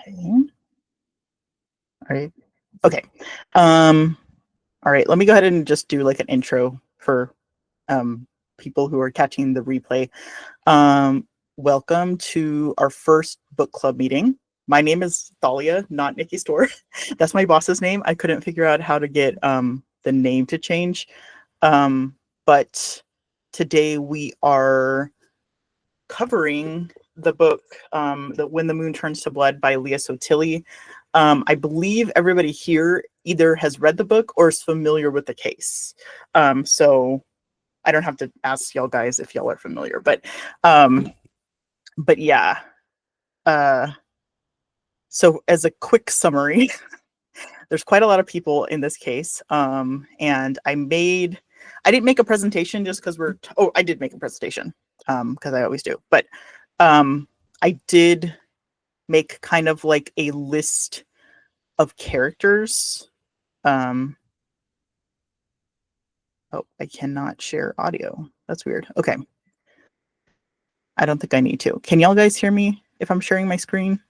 Okay. All right. Okay. All right. Let me go ahead and just do like an intro for people who are catching the replay. Welcome to our first book club meeting. My name is Thalia, not Nikki Store. That's my boss's name. I couldn't figure out how to get the name to change. But today we are covering the book When the Moon Turns to Blood by Leah Sottile. I believe everybody here either has read the book or is familiar with the case. So I don't have to ask y'all guys if y'all are familiar, but yeah. So as a quick summary, there's quite a lot of people in this case. And I didn't make a presentation just because I did make a presentation because I always do, but I did make kind of like a list of characters. Oh, I cannot share audio. That's weird. Okay. I don't think I need to. Can y'all guys hear me if I'm sharing my screen?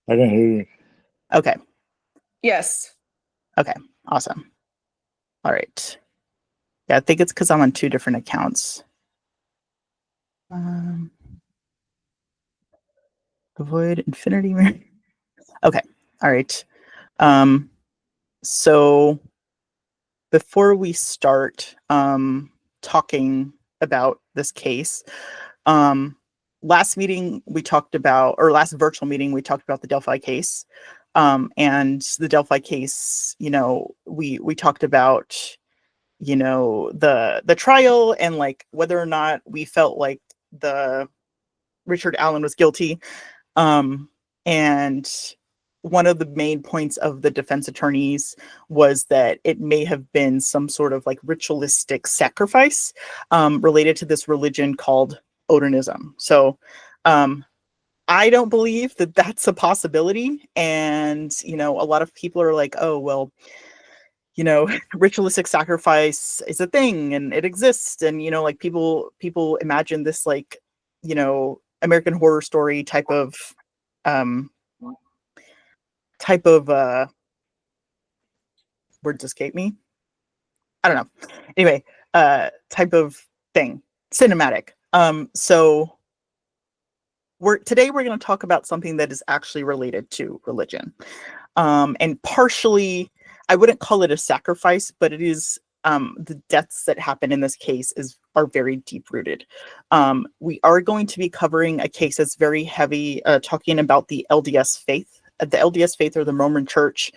I can hear you. Okay. Yes. Okay. Awesome. All right. Yeah, I think it's because I'm on two different accounts. Avoid infinity. Okay. All right. So before we start talking about this case, last meeting we talked about, or last virtual meeting we talked about the Delphi case. And the Delphi case, we talked about, the trial and like whether or not we felt like the Richard Allen was guilty. And one of the main points of the defense attorneys was that it may have been some sort of like ritualistic sacrifice related to this religion called Odinism. So I don't believe that that's a possibility. And, a lot of people are like, oh, well, ritualistic sacrifice is a thing and it exists. And, like people imagine this like, American Horror Story type of words escape me. I don't know. Anyway, type of thing, cinematic. So today we're going to talk about something that is actually related to religion. And partially, I wouldn't call it a sacrifice, but it is the deaths that happen in this case are very deep rooted. We are going to be covering a case that's very heavy, talking about the LDS faith. The LDS faith, or the Mormon Church,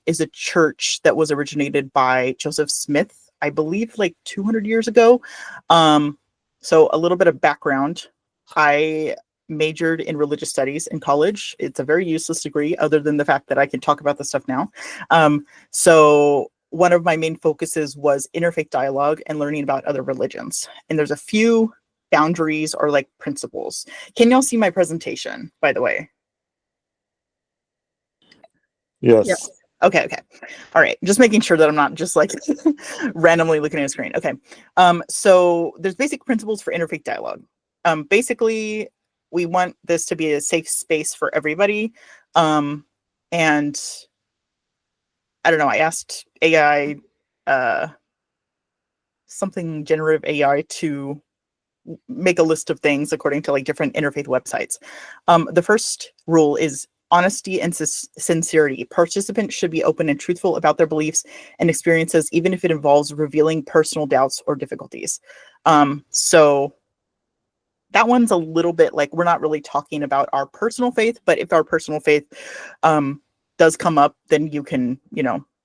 is a church that was originated by Joseph Smith, I believe, like 200 years ago. So a little bit of background. I majored in religious studies in college. It's a very useless degree other than the fact that I can talk about this stuff now. So one of my main focuses was interfaith dialogue and learning about other religions. And there's a few boundaries or like principles. Can y'all see my presentation, by the way? Yes. Okay. All right. Just making sure that I'm not just like randomly looking at a screen. Okay. So there's basic principles for interfaith dialogue. Basically, we want this to be a safe space for everybody. And I don't know, I asked AI, something generative AI to make a list of things according to like different interfaith websites. The first rule is honesty and sincerity. Participants should be open and truthful about their beliefs and experiences, even if it involves revealing personal doubts or difficulties. So that one's a little bit like, we're not really talking about our personal faith, but if our personal faith does come up, then you can,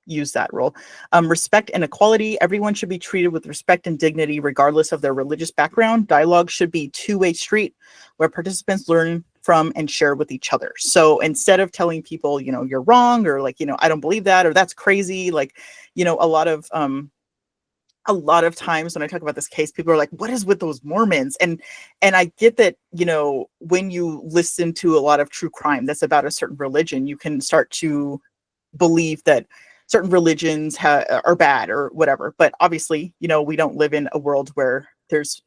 use that rule. Respect and equality. Everyone should be treated with respect and dignity, regardless of their religious background. Dialogue should be two-way street where participants learn from and share with each other. So instead of telling people, you're wrong, or like, I don't believe that, or that's crazy, like, a lot of times when I talk about this case, people are like, what is with those Mormons? And I get that, when you listen to a lot of true crime that's about a certain religion, you can start to believe that certain religions are bad or whatever. But obviously, we don't live in a world where there's,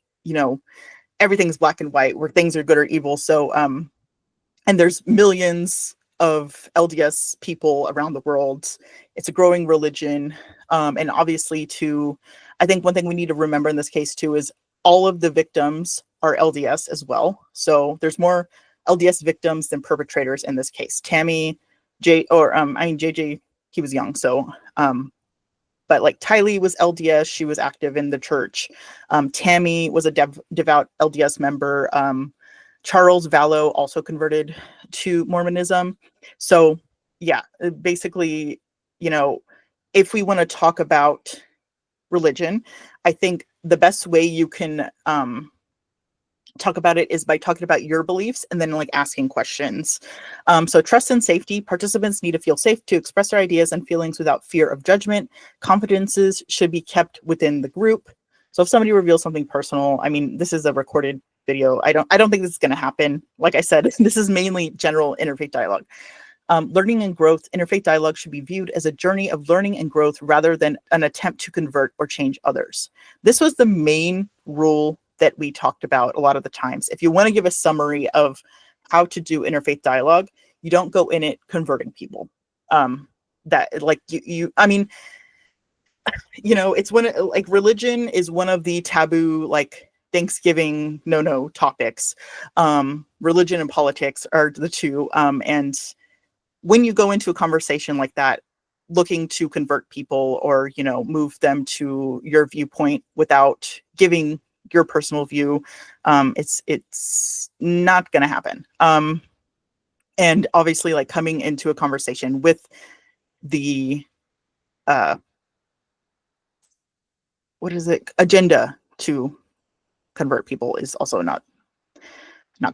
everything's black and white, where things are good or evil. So and there's millions of LDS people around the world. It's a growing religion. And obviously I think one thing we need to remember in this case too is all of the victims are LDS as well. So there's more LDS victims than perpetrators in this case. Tammy, JJ, he was young. So, but like Tylee was LDS. She was active in the church. Tammy was a devout LDS member. Charles Vallow also converted to Mormonism. So yeah, basically, if we want to talk about religion, I think the best way you can talk about it is by talking about your beliefs and then like asking questions. So trust and safety. Participants need to feel safe to express their ideas and feelings without fear of judgment. Confidences should be kept within the group. So if somebody reveals something personal, I mean, this is a recorded video. I don't think this is going to happen. Like I said, this is mainly general interfaith dialogue. Learning and growth. Interfaith dialogue should be viewed as a journey of learning and growth rather than an attempt to convert or change others. This was the main rule that we talked about a lot of the times. If you want to give a summary of how to do interfaith dialogue, you don't go in it converting people. That like I mean, it's like religion is one of the taboo, like Thanksgiving no topics. Religion and politics are the two. And when you go into a conversation like that, looking to convert people or, move them to your viewpoint without giving your personal view, it's not going to happen. And obviously like coming into a conversation with the, agenda to convert people is also not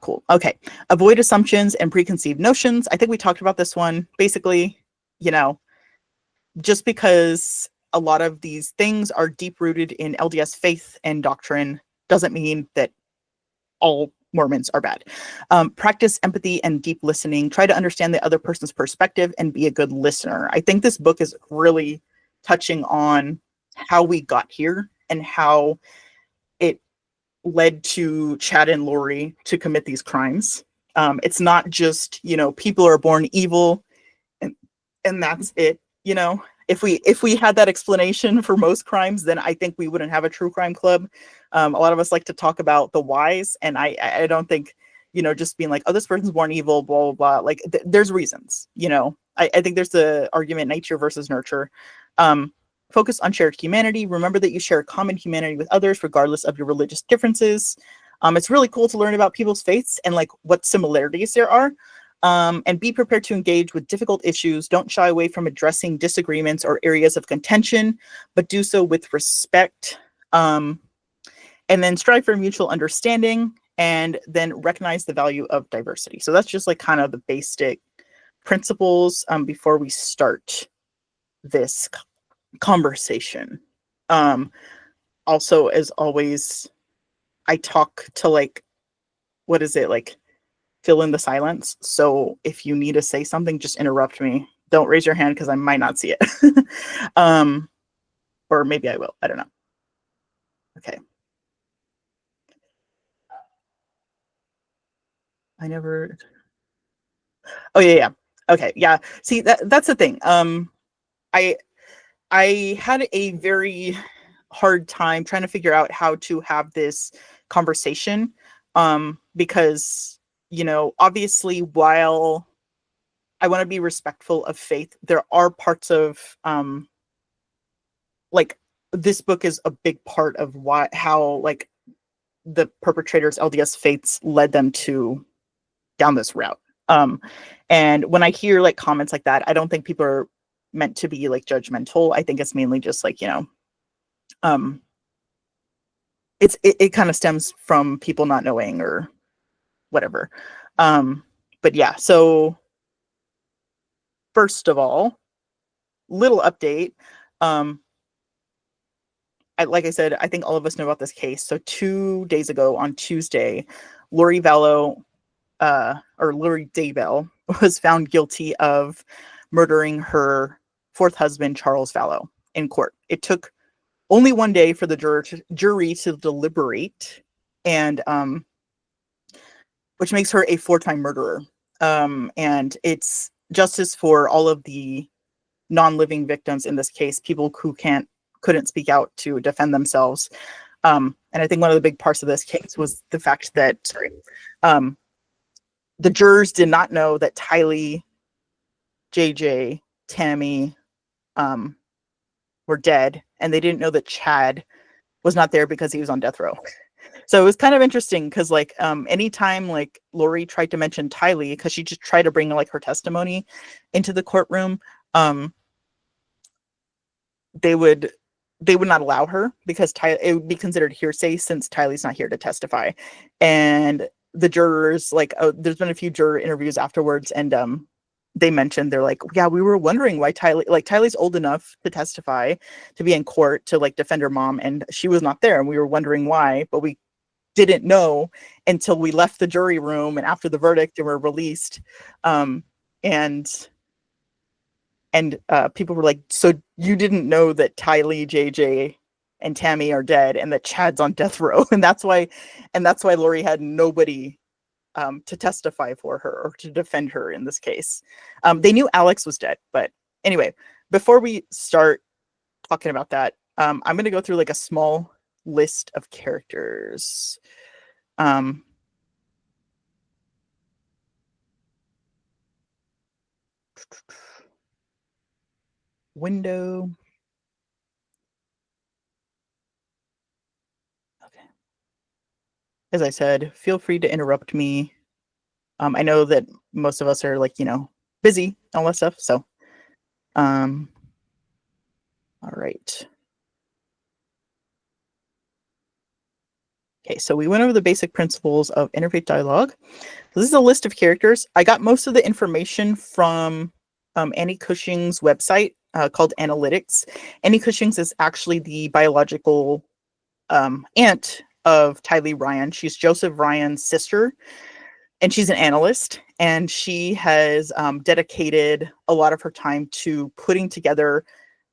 cool. Okay. Avoid assumptions and preconceived notions. I think we talked about this one. Basically, just because a lot of these things are deep rooted in LDS faith and doctrine doesn't mean that all Mormons are bad. Practice empathy and deep listening. Try to understand the other person's perspective and be a good listener. I think this book is really touching on how we got here and how it led to Chad and Lori to commit these crimes. It's not just, people are born evil and that's it. If we had that explanation for most crimes, then I think we wouldn't have a true crime club. A lot of us like to talk about the whys, and I don't think, just being like, oh, this person's born evil, blah, blah, blah. Like there's reasons, I think there's the argument nature versus nurture. Focus on shared humanity. Remember that you share a common humanity with others, regardless of your religious differences. It's really cool to learn about people's faiths and like what similarities there are. And be prepared to engage with difficult issues. Don't shy away from addressing disagreements or areas of contention, but do so with respect. And then strive for mutual understanding, and then recognize the value of diversity. So that's just like kind of the basic principles before we start this conversation. Also, as always, I talk to like, what is it like? Fill in the silence. So if you need to say something, just interrupt me. Don't raise your hand because I might not see it. Or maybe I will. I don't know. Okay. Oh yeah. Okay. Yeah. See, that's the thing. I had a very hard time trying to figure out how to have this conversation. Because obviously, while I want to be respectful of faith, there are parts of like this book is a big part of how like the perpetrators' LDS faiths led them to down this route. And when I hear like comments like that, I don't think people are meant to be like judgmental. I think it's mainly just like, it kind of stems from people not knowing or whatever. But yeah, so first of all, little update. Like I said, I think all of us know about this case. So 2 days ago on Tuesday, Lori Vallow, or Lori Daybell, was found guilty of murdering her fourth husband, Charles Vallow, in court. It took only 1 day for the jury to deliberate, and which makes her a 4-time murderer. And it's justice for all of the non-living victims in this case, people who couldn't speak out to defend themselves. And I think one of the big parts of this case was the fact that the jurors did not know that Tylee, JJ, Tammy were dead, and they didn't know that Chad was not there because he was on death row. So it was kind of interesting because like anytime like Lori tried to mention Tylee, because she just tried to bring like her testimony into the courtroom, they would not allow her because it would be considered hearsay since Tylee's not here to testify. And the jurors, like, there's been a few juror interviews afterwards, and they mentioned, they're like, yeah, we were wondering why Tylee's old enough to testify, to be in court, to like defend her mom, and she was not there, and we were wondering why, but we didn't know until we left the jury room and after the verdict and were released. And people were like, so you didn't know that Tylee, JJ, and Tammy are dead and that Chad's on death row. And that's why Lori had nobody to testify for her or to defend her in this case. They knew Alex was dead. But anyway, before we start talking about that, I'm going to go through like a small list of characters. Window. Okay. As I said, feel free to interrupt me. I know that most of us are like, busy, all that stuff. So, all right. Okay, so we went over the basic principles of interfaith dialogue. So this is a list of characters. I got most of the information from Annie Cushing's website called Analytics. Annie Cushing's is actually the biological aunt of Tylee Ryan. She's Joseph Ryan's sister, and she's an analyst, and she has dedicated a lot of her time to putting together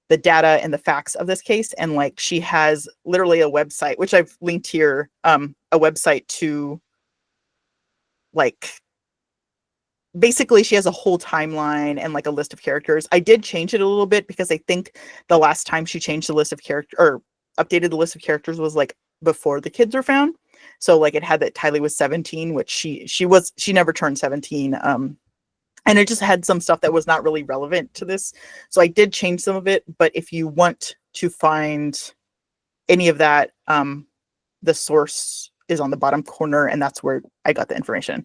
the data and the facts of this case. And like, she has literally a website, which I've linked here, a website to like, basically she has a whole timeline and like a list of characters. I did change it a little bit because I think the last time she changed the list of characters or updated the list of characters was like before the kids were found. So like it had that Tylee was 17, which she never turned 17. And it just had some stuff that was not really relevant to this. So I did change some of it, but if you want to find any of that, the source is on the bottom corner, and that's where I got the information.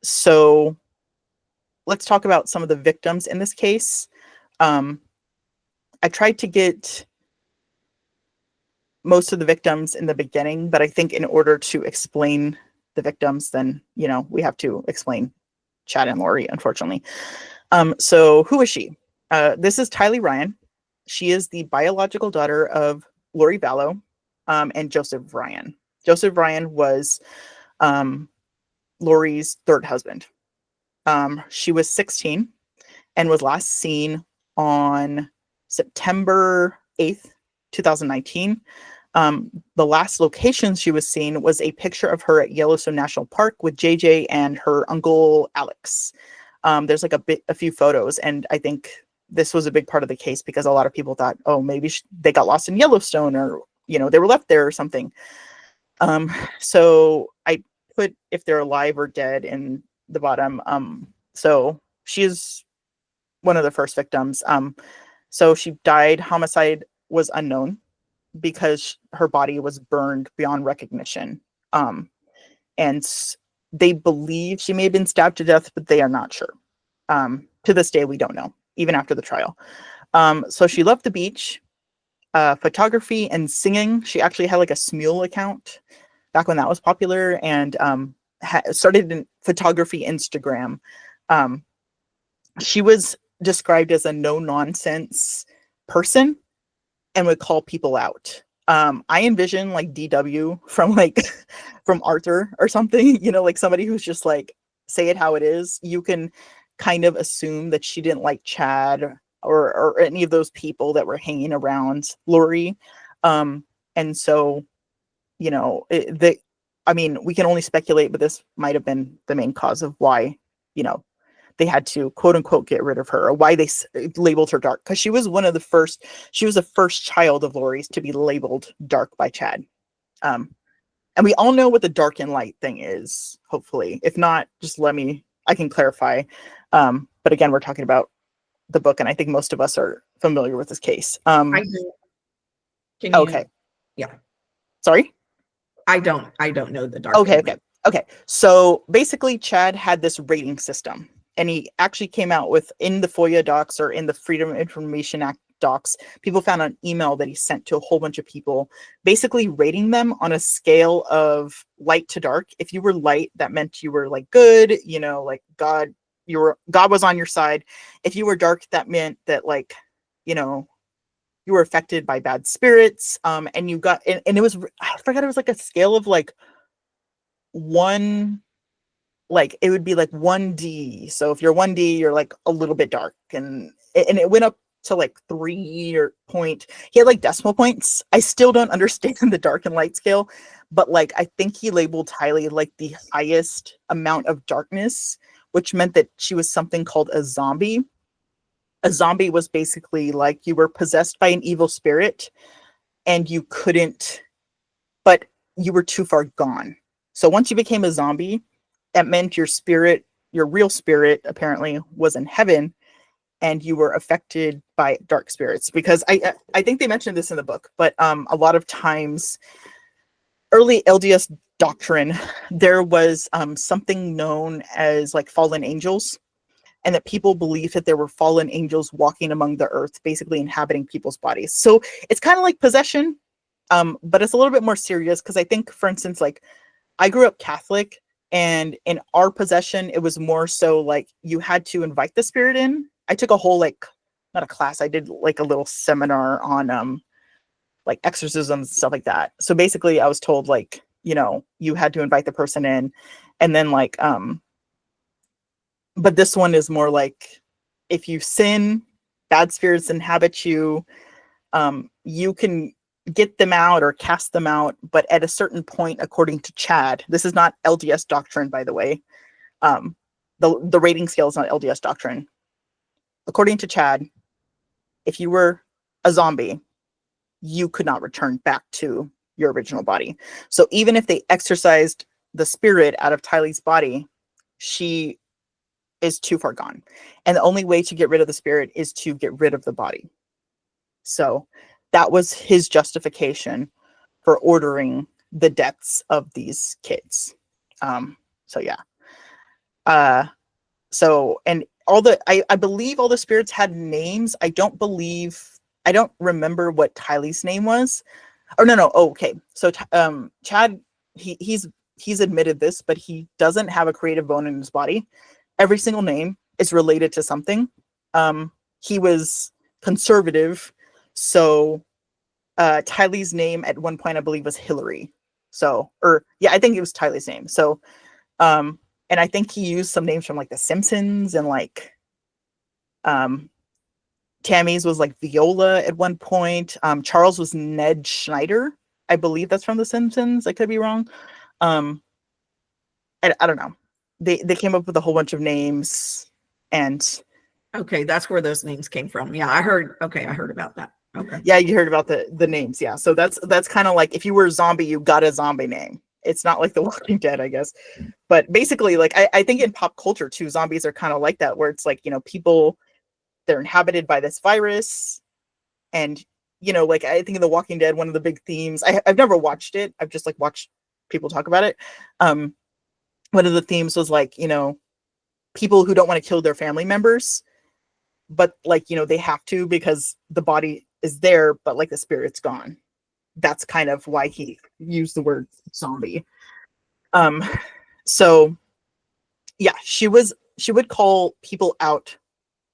So let's talk about some of the victims in this case. I tried to get most of the victims in the beginning, but I think in order to explain the victims, then, we have to explain Chad and Lori, unfortunately. So who is she? This is Tylee Ryan. She is the biological daughter of Lori Vallow and Joseph Ryan. Joseph Ryan was Lori's third husband. She was 16 and was last seen on September 8th, 2019. The last location she was seen was a picture of her at Yellowstone National Park with JJ and her uncle Alex. There's like a few photos, and I think this was a big part of the case because a lot of people thought, oh, maybe they got lost in Yellowstone, or they were left there or something. So I put if they're alive or dead in the bottom. So she's one of the first victims. So she died. Homicide was unknown because her body was burned beyond recognition. And they believe she may have been stabbed to death, but they are not sure. To this day, we don't know, even after the trial. So she loved the beach, photography, and singing. She actually had like a Smule account back when that was popular, and started in photography Instagram. She was described as a no-nonsense person and would call people out. I envision like DW from from Arthur or something, like somebody who's just like, say it how it is. You can kind of assume that she didn't like Chad or any of those people that were hanging around Lori. And so I mean, we can only speculate, but this might have been the main cause of why, they had to quote unquote get rid of her, or why they labeled her dark, because she was the first child of Laurie's to be labeled dark by Chad. And we all know what the dark and light thing is, hopefully. If not, just I can clarify. But again, we're talking about the book, and I think most of us are familiar with this case. I do. Can you? Okay. Yeah. Sorry? I don't know the dark. Okay. So basically, Chad had this rating system, and he actually came out with, in the FOIA docs or in the Freedom of Information Act docs, people found an email that he sent to a whole bunch of people, basically rating them on a scale of light to dark. If you were light, that meant you were like good, like God was on your side. If you were dark, that meant that like, you were affected by bad spirits. And you got, and it was, I forgot, it was like a scale of like one, like it would be like 1D. So if you're 1D, you're like a little bit dark, and it went up to like 3 or point. He had like decimal points. I still don't understand the dark and light scale, but like I think he labeled Tylee like the highest amount of darkness, which meant that she was something called a zombie. A zombie was basically like you were possessed by an evil spirit, and you couldn't, but you were too far gone. So once you became a zombie, that meant your spirit, your real spirit apparently, was in heaven, and you were affected by dark spirits. Because I think they mentioned this in the book, but a lot of times, early LDS doctrine, there was something known as like fallen angels, and that people believe that there were fallen angels walking among the earth, basically inhabiting people's bodies. So it's kind of like possession, but it's a little bit more serious, because I think, for instance, like I grew up Catholic, and in our possession, it was more so like you had to invite the spirit in. I took a whole, like, not a class, I did like a little seminar on like exorcisms and stuff like that. So basically I was told like, you had to invite the person in, and then like, but this one is more like, if you sin, bad spirits inhabit you, you can get them out or cast them out, but at a certain point, according to Chad, this is not LDS doctrine, by the way. The rating scale is not LDS doctrine. According to Chad, if you were a zombie, you could not return back to your original body. So even if they exorcised the spirit out of Tylee's body, she is too far gone. And the only way to get rid of the spirit is to get rid of the body. So that was his justification for ordering the deaths of these kids. So yeah. So, and I believe all the spirits had names. I don't remember what Tylee's name was. Or no. Oh, okay. So, Chad, he's admitted this, but he doesn't have a creative bone in his body. Every single name is related to something. He was conservative. So, Tylee's name at one point, I believe, was Hillary. So, I think it was Tylee's name. So, and I think he used some names from like The Simpsons, and like, Tammy's was like Viola at one point. Charles was Ned Schneider. I believe that's from The Simpsons. I could be wrong. I don't know. They came up with a whole bunch of names, and okay, that's where those names came from. Yeah, I heard about that. Okay. Yeah, you heard about the names. Yeah, so that's kind of like, if you were a zombie, you got a zombie name. It's not like The Walking Dead, I guess. But basically, like, I think in pop culture too, zombies are kind of like that, where it's like, people, they're inhabited by this virus. And, like, I think in The Walking Dead, one of the big themes, I've never watched it. I've just like watched people talk about it. One of the themes was like, people who don't want to kill their family members, but like, they have to, because the body is there, but like the spirit's gone. That's kind of why he used the word zombie. So yeah, she would call people out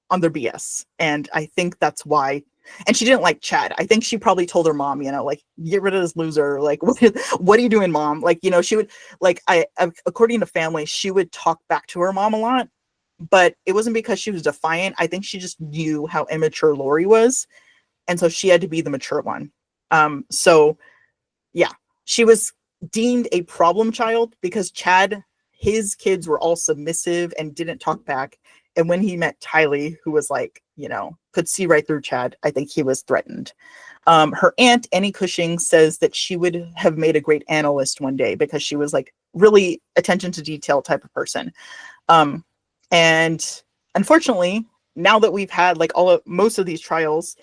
on their BS. And I think that's why, and she didn't like Chad. I think she probably told her mom, like, get rid of this loser. Like, what are you doing, mom? Like, she would, like, according to family, she would talk back to her mom a lot, but it wasn't because she was defiant. I think she just knew how immature Laurie was. And so she had to be the mature one. So yeah, she was deemed a problem child because Chad, his kids were all submissive and didn't talk back. And when he met Tylee, who was like, you know, could see right through Chad, I think he was threatened. Her aunt, Annie Cushing, says that she would have made a great analyst one day because she was like really attention to detail type of person. And unfortunately, now that we've had like most of these trials,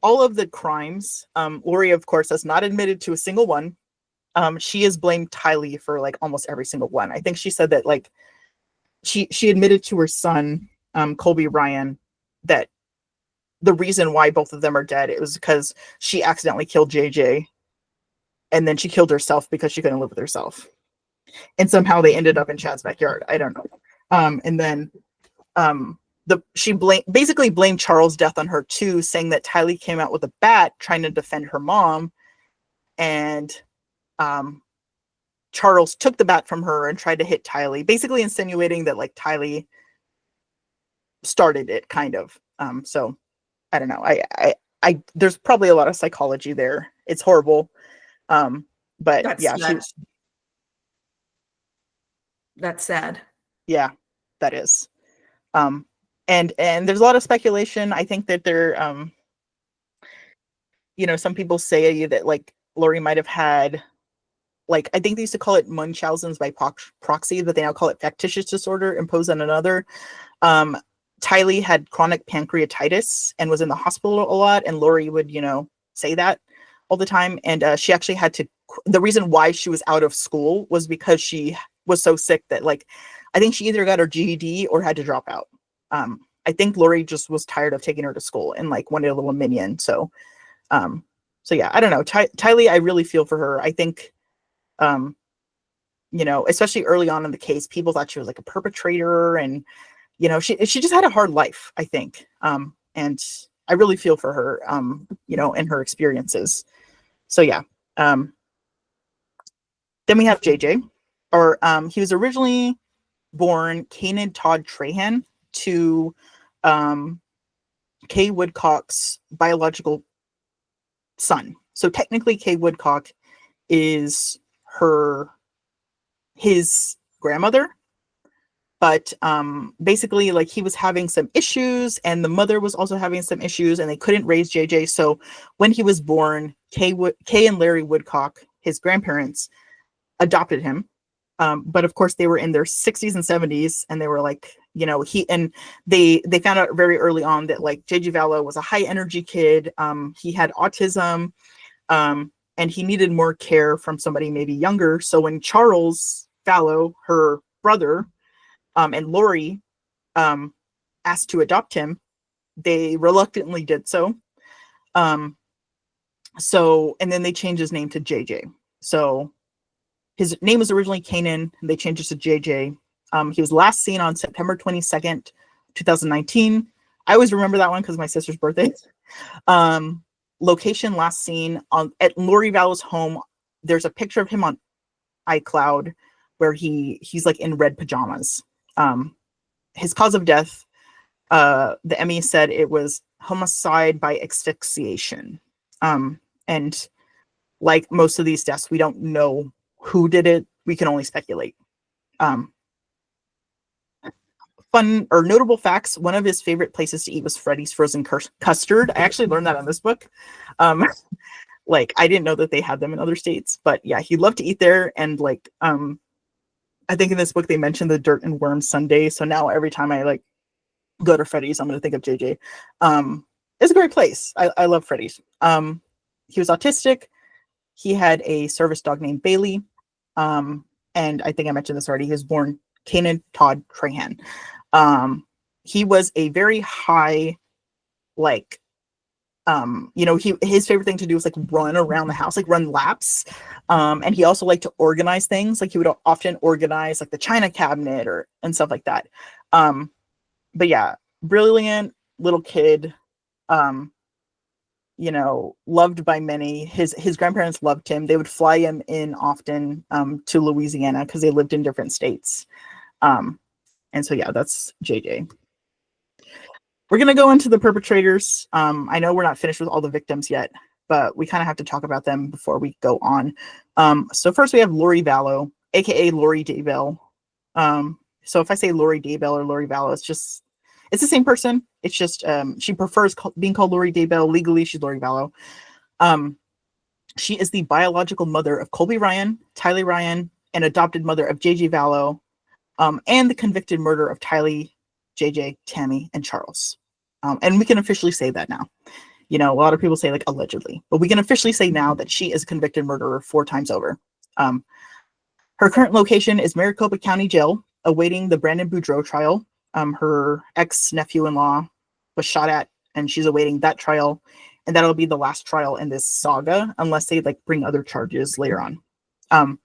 all of the crimes, Lori, of course, has not admitted to a single one. She has blamed Tylee for like almost every single one. I think she said that like she admitted to her son, Colby Ryan, that the reason why both of them are dead, it was because she accidentally killed JJ, and then she killed herself because she couldn't live with herself. And somehow they ended up in Chad's backyard. I don't know. And then she basically blamed Charles' death on her too, saying that Tylee came out with a bat trying to defend her mom, and Charles took the bat from her and tried to hit Tylee, basically insinuating that like Tylee started it, kind of. So I don't know. I there's probably a lot of psychology there. It's horrible. But That's yeah, sad. That's sad. Yeah, that is. And there's a lot of speculation. I think that there, you know, some people say that like Lori might have had, like, I think they used to call it Munchausen's by proxy, but they now call it factitious disorder imposed on another. Tylee had chronic pancreatitis and was in the hospital a lot, and Lori would, you know, say that all the time. And she actually had to, the reason why she was out of school was because she was so sick that, like, I think she either got her GED or had to drop out. I think Lori just was tired of taking her to school and like wanted a little minion. So yeah, I don't know. Tylee, I really feel for her. I think, you know, especially early on in the case, people thought she was like a perpetrator, and, you know, she just had a hard life, I think. And I really feel for her, you know, and her experiences. So yeah. Then we have JJ, or he was originally born Kanan Todd Trahan to Kay Woodcock's biological son. So technically Kay Woodcock is his grandmother, but basically, like, he was having some issues and the mother was also having some issues and they couldn't raise JJ. So when he was born, Kay and Larry Woodcock, his grandparents, adopted him. But of course they were in their 60s and 70s, and they were like, you know, they found out very early on that like JJ Vallow was a high energy kid. He had autism, and he needed more care from somebody maybe younger. So when Charles Vallow, her brother, and Lori asked to adopt him, they reluctantly did so. And then they changed his name to JJ. So his name was originally Kanan. They changed it to JJ. He was last seen on September 22nd, 2019. I always remember that one because my sister's birthday. Location last seen at Lori Vallow's home. There's a picture of him on iCloud where he's like in red pajamas. His cause of death, the ME said it was homicide by asphyxiation. And like most of these deaths, we don't know who did it. We can only speculate. Fun or notable facts: one of his favorite places to eat was Freddy's frozen custard. I actually learned that on this book. Like, I didn't know that they had them in other states, but yeah, he loved to eat there. And like, I think in this book they mentioned the dirt and worm sundae. So now every time I like go to Freddy's, I'm going to think of JJ. It's a great place. I love Freddy's. He was autistic. He had a service dog named Bailey. And I think I mentioned this already. He was born Kanan Todd Trahan. He was a very high, like, you know, his favorite thing to do was like run around the house, like run laps. And he also liked to organize things. Like he would often organize like the china cabinet and stuff like that. But yeah, brilliant little kid. You know, loved by many. His grandparents loved him. They would fly him in often to Louisiana because they lived in different states. And so yeah, that's JJ. We're gonna go into the perpetrators. I know we're not finished with all the victims yet, but we kind of have to talk about them before we go on. So first we have Lori Vallow, aka Lori Daybell. So if I say Lori Daybell or Lori Vallow, it's the same person. It's just she prefers being called Lori Daybell. Legally, she's Lori Vallow. She is the biological mother of Colby Ryan, Tylee Ryan, and adopted mother of JJ Vallow, and the convicted murderer of Tylee, JJ, Tammy, and Charles. And we can officially say that now. You know, a lot of people say like allegedly, but we can officially say now that she is a convicted murderer 4 times over. Her current location is Maricopa County Jail, awaiting the Brandon Boudreaux trial. Her ex-nephew-in-law was shot at, and she's awaiting that trial. And that'll be the last trial in this saga, unless they like bring other charges later on.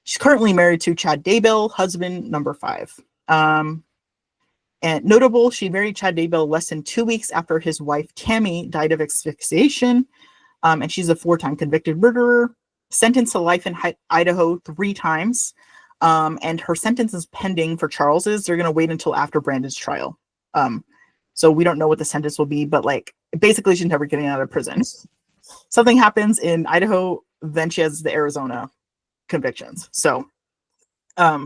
She's currently married to Chad Daybell, husband number 5. And notable, she married Chad Daybell less than 2 weeks after his wife Tammy died of asphyxiation. And she's a 4-time convicted murderer, sentenced to life in Idaho 3 times. And her sentence is pending for Charles's. They're going to wait until after Brandon's trial. So we don't know what the sentence will be, but like basically she's never getting out of prison. Something happens in Idaho, then she has the Arizona convictions. So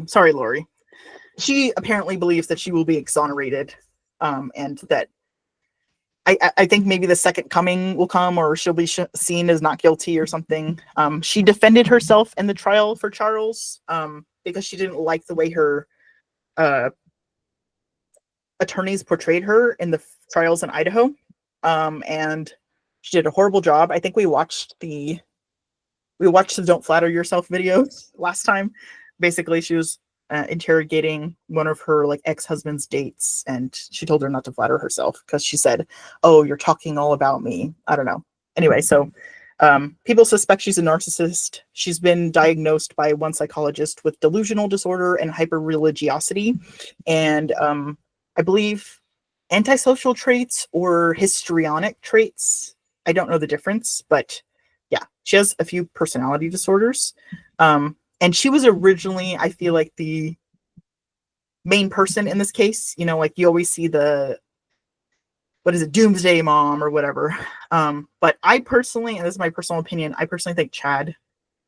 sorry, Lori. She apparently believes that she will be exonerated, and that I think maybe the second coming will come, or she'll be seen as not guilty or something. She defended herself in the trial for Charles because she didn't like the way her attorneys portrayed her in the trials in Idaho, and she did a horrible job. I think we watched the Don't Flatter Yourself video last time. Basically, she was interrogating one of her like ex-husband's dates, and she told her not to flatter herself because she said, "Oh, you're talking all about me." I don't know. Anyway, so people suspect she's a narcissist. She's been diagnosed by one psychologist with delusional disorder and hyper-religiosity, and I believe antisocial traits or histrionic traits. I don't know the difference, but yeah, she has a few personality disorders. And she was originally, I feel like, the main person in this case. You know, like you always see the, what is it, doomsday mom or whatever. But I personally, and this is my personal opinion, I personally think Chad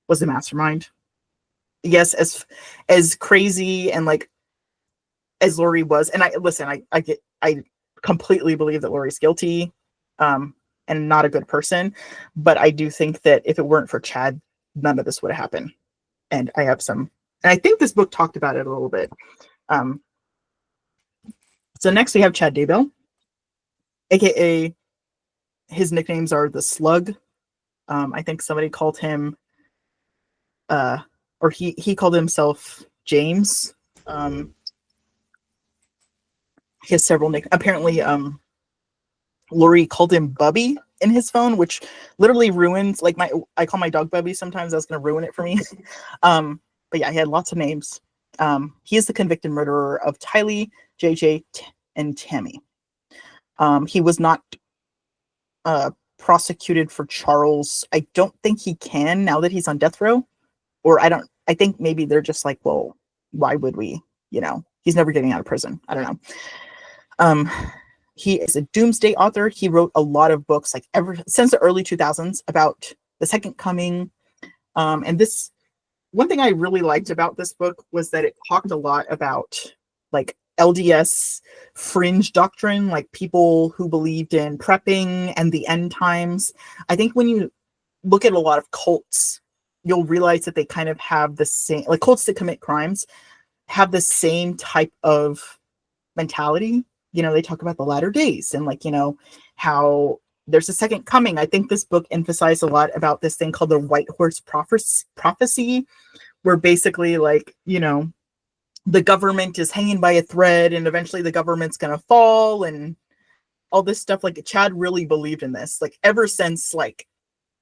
was the mastermind. Yes, as crazy and like as Lori was, and I completely believe that Lori's guilty, and not a good person. But I do think that if it weren't for Chad, none of this would have happened. And and I think this book talked about it a little bit. So next we have Chad Daybell, aka his nicknames are the Slug. I think somebody called him, or he called himself James. He has several nicknames. Apparently, Lori called him Bubby in his phone, which literally ruins, like, I call my dog Bubby sometimes. That's going to ruin it for me. But yeah, he had lots of names. He is the convicted murderer of Tylee, JJ, and Tammy. He was not prosecuted for Charles. I don't think he can now that he's on death row. Or I think maybe they're just like, well, why would we? You know, he's never getting out of prison. I don't know. He is a doomsday author. He wrote a lot of books, like ever since the early 2000s, about the Second Coming. And this, one thing I really liked about this book was that it talked a lot about like LDS fringe doctrine, like people who believed in prepping and the end times. I think when you look at a lot of cults, you'll realize that they kind of have the same, like cults that commit crimes have the same type of mentality. You know, they talk about the latter days and like, you know, how there's a second coming. I think this book emphasized a lot about this thing called the White Horse prophecy, where basically like, you know, the government is hanging by a thread and eventually the government's going to fall and all this stuff. Like Chad really believed in this, like ever since, like,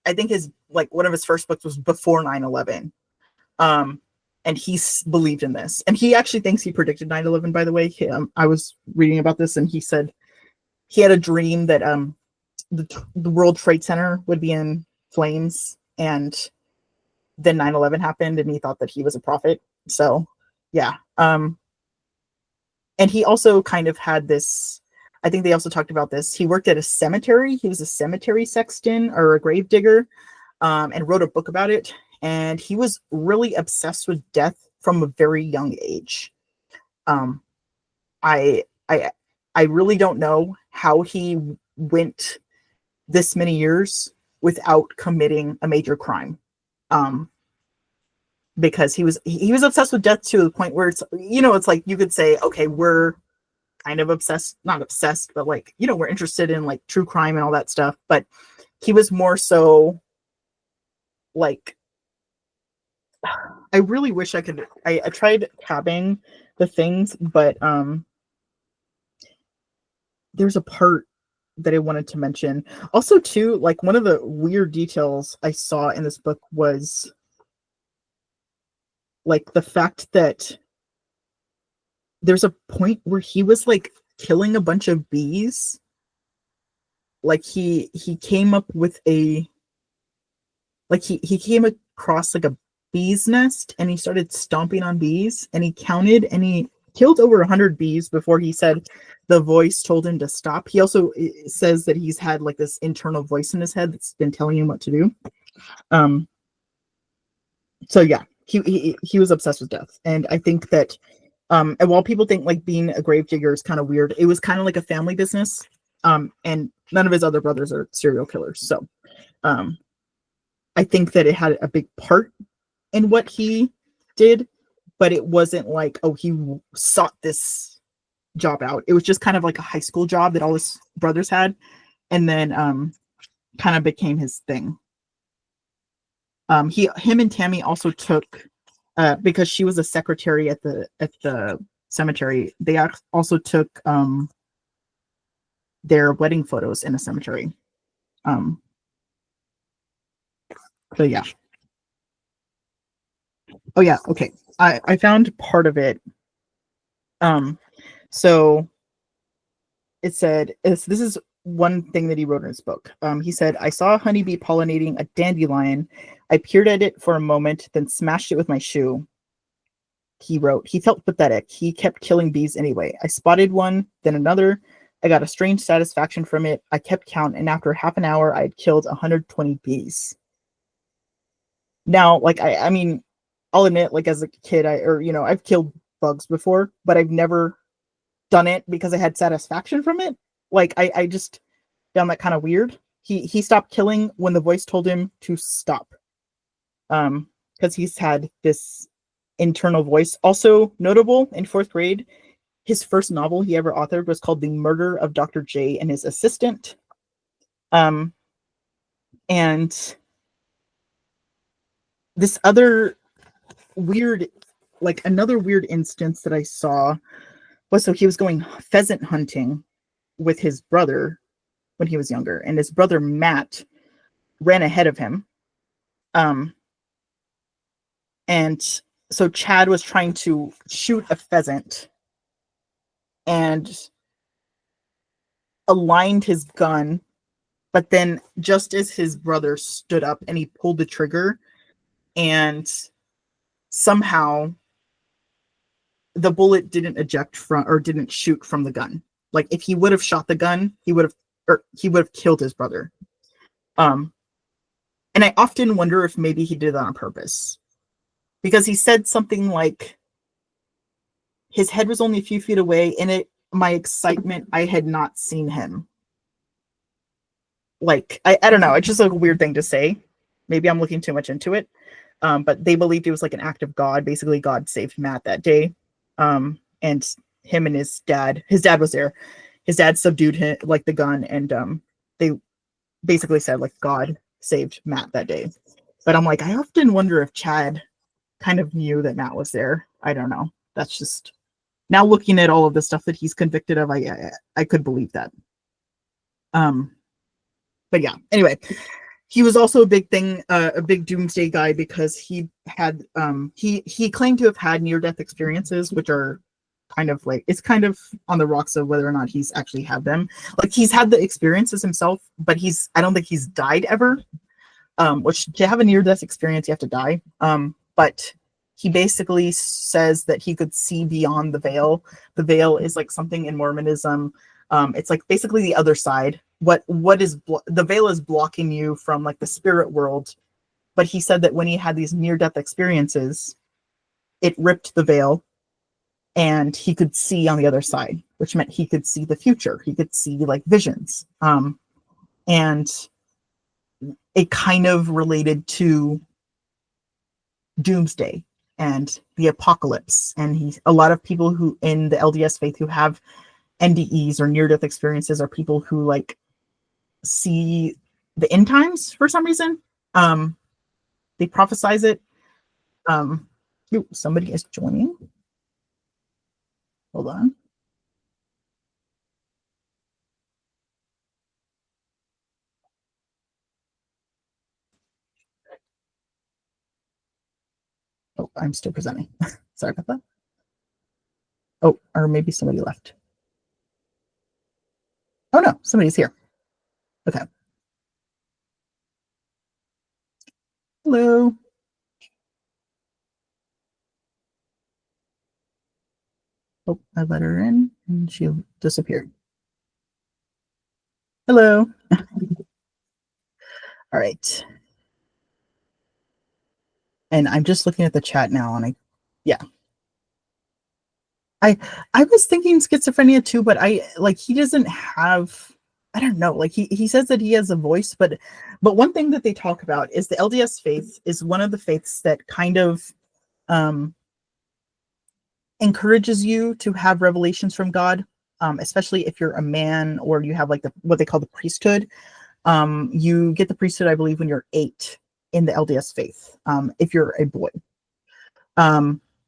I think his, like one of his first books was before 9/11. And he's believed in this. And he actually thinks he predicted 9/11, by the way. I was reading about this and he said he had a dream that the World Trade Center would be in flames, and then 9/11 happened and he thought that he was a prophet. So yeah. And he also kind of had this I think they also talked about this. He worked at a cemetery. He was a cemetery sexton or a grave digger, and wrote a book about it. And he was really obsessed with death from a very young age. Um, I I I really don't know how he went this many years without committing a major crime. Um, because he was obsessed with death to the point where it's, it's like you could say, okay, we're kind of obsessed, not obsessed, but like, we're interested in like true crime and all that stuff. But he was more so like, I really wish I could, I tried tabbing the things, but there's a part that I wanted to mention. Also, too, like one of the weird details I saw in this book was like the fact that there's a point where he was like killing a bunch of bees. Like he came up with a like he came across like a bee's nest and he started stomping on bees and he counted and he killed over 100 bees before he said the voice told him to stop. He also says that he's had like this internal voice in his head that's been telling him what to do. So yeah, he was obsessed with death. And I think that and while people think like being a grave digger is kind of weird, it was kind of like a family business. And none of his other brothers are serial killers. So I think that it had a big part in what he did, but it wasn't like, oh, he sought this job out. It was just kind of like a high school job that all his brothers had, and then kind of became his thing. Him and Tammy also took, because she was a secretary at the cemetery, they also took their wedding photos in a cemetery. So yeah. Oh yeah, okay. I found part of it. So it said, this is one thing that he wrote in his book. He said, I saw a honeybee pollinating a dandelion. I peered at it for a moment, then smashed it with my shoe. He wrote, he felt pathetic. He kept killing bees anyway. I spotted one, then another. I got a strange satisfaction from it. I kept count, and after half an hour, I had killed 120 bees. Now, like, I mean, I'll admit, like, as a kid, I've killed bugs before, but I've never done it because I had satisfaction from it. Like, I just found that kind of weird. He stopped killing when the voice told him to stop. Because he's had this internal voice. Also notable, in 4th grade, his first novel he ever authored was called The Murder of Dr. J and His Assistant. And this other weird, like another weird instance that I saw was, so he was going pheasant hunting with his brother when he was younger, and his brother Matt ran ahead of him. And so Chad was trying to shoot a pheasant and aligned his gun, but then just as his brother stood up and he pulled the trigger, and somehow the bullet didn't eject from, or didn't shoot from the gun. Like if he would have shot the gun, he would have killed his brother. And I often wonder if maybe he did that on purpose, because he said something like his head was only a few feet away, and my excitement, I had not seen him. Like, I don't know. It's just like a weird thing to say. Maybe I'm looking too much into it. But they believed it was like an act of God. Basically, God saved Matt that day. And him and his dad was there. His dad subdued him, like the gun, and they basically said like God saved Matt that day. But I'm like, I often wonder if Chad kind of knew that Matt was there. I don't know. That's just, now looking at all of the stuff that he's convicted of, I could believe that. But yeah, anyway, he was also a big thing, a big doomsday guy, because he had he claimed to have had near-death experiences, which are kind of like, it's kind of on the rocks of whether or not he's actually had them. Like, he's had the experiences himself, but I don't think he's died ever. Which, to have a near-death experience, you have to die. But he basically says that he could see beyond the veil. The veil is like something in Mormonism. It's like basically the other side. What is the veil is blocking you from like the spirit world. But he said that when he had these near-death experiences, it ripped the veil and he could see on the other side, which meant he could see the future. He could see like visions. And it kind of related to doomsday and the apocalypse. And a lot of people who in the LDS faith who have NDEs or near-death experiences are people who like see the end times for some reason. They prophesize it. Somebody is joining. Hold on. Oh, I'm still presenting. Sorry about that. Oh, or maybe somebody left. Oh no, somebody's here. Okay. Hello. Oh, I let her in and she disappeared. Hello. All right. And I'm just looking at the chat now and I was thinking schizophrenia too, but he doesn't have, I don't know, like he says that he has a voice, but one thing that they talk about is the LDS faith is one of the faiths that kind of encourages you to have revelations from God, especially if you're a man or you have like what they call the priesthood. You get the priesthood, I believe, when you're 8 in the LDS faith, if you're a boy.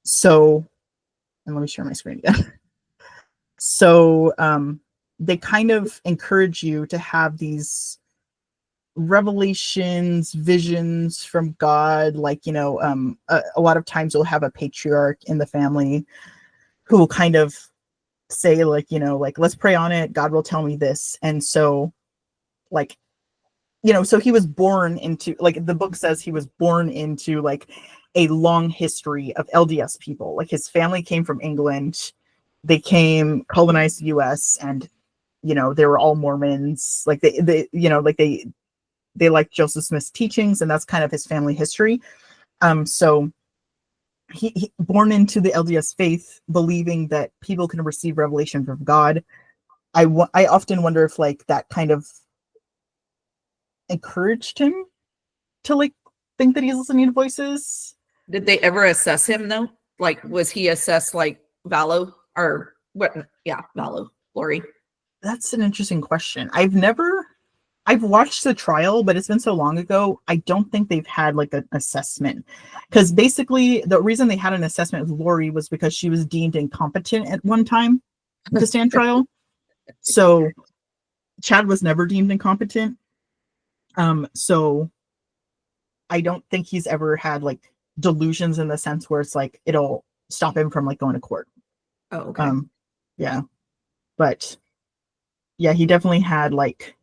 So, and let me share my screen again. So they kind of encourage you to have these revelations, visions from God. Like, a lot of times you'll have a patriarch in the family who will kind of say like, let's pray on it. God will tell me this. And so like, so he was born into, like the book says, he was born into like a long history of LDS people. Like his family came from England. They colonized the US and, they were all Mormons. Like they liked Joseph Smith's teachings, and that's kind of his family history. So he born into the LDS faith, believing that people can receive revelation from God. I often wonder if like that kind of encouraged him to like think that he's listening to voices. Did they ever assess him though? Like, was he assessed like Valo or what? Yeah, Valo, Lori. That's an interesting question. I've watched the trial, but it's been so long ago. I don't think they've had like an assessment, because basically the reason they had an assessment with Lori was because she was deemed incompetent at one time to stand trial. So Chad was never deemed incompetent. So I don't think he's ever had like delusions in the sense where it's like it'll stop him from like going to court. Oh, okay. Yeah, but yeah, he definitely had like,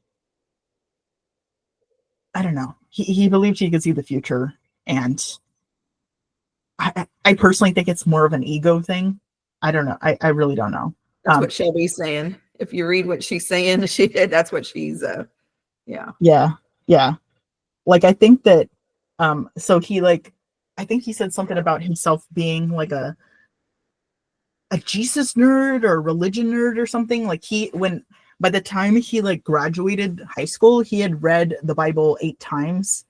I don't know. He believed he could see the future, and I personally think it's more of an ego thing. I don't know. I really don't know. That's what Shelby's saying. If you read what she's saying, that's what she's yeah. Yeah. Like I think that so he like, I think he said something about himself being like a Jesus nerd or a religion nerd or something. Like by the time he like graduated high school, he had read the Bible 8 times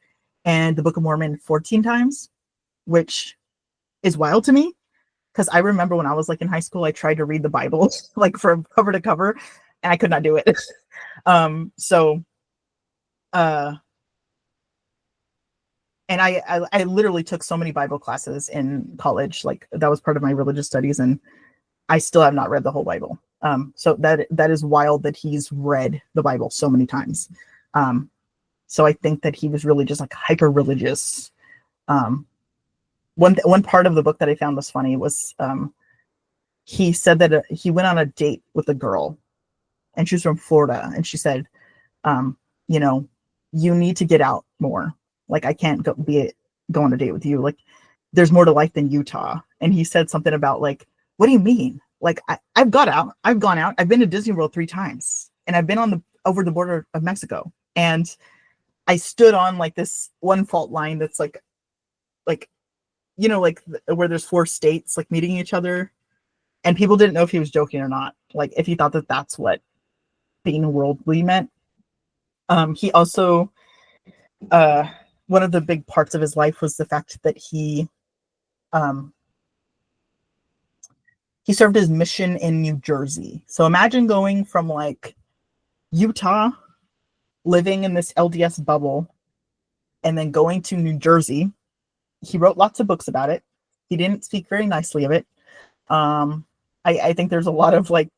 and the Book of Mormon 14 times, which is wild to me. Because I remember when I was like in high school, I tried to read the Bible like from cover to cover, and I could not do it. And I literally took so many Bible classes in college. Like that was part of my religious studies, and I still have not read the whole Bible. So that is wild that he's read the Bible so many times. So I think that he was really just like hyper religious. One part of the book that I found was funny was he said that he went on a date with a girl, and she was from Florida, and she said, you need to get out more. Like I can't go on a date with you. Like there's more to life than Utah. And he said something about like, what do you mean? like I've gone out. I've been to Disney World 3 times, and I've been on the over the border of Mexico, and I stood on like this one fault line that's like you know, like where there's 4 states like meeting each other, and people didn't know if he was joking or not. Like if he thought that that's what being worldly meant. He also one of the big parts of his life was the fact that um he served his mission in New Jersey. So imagine going from like Utah, living in this LDS bubble, and then going to New Jersey. He wrote lots of books about it. He didn't speak very nicely of it. I think there's a lot of like,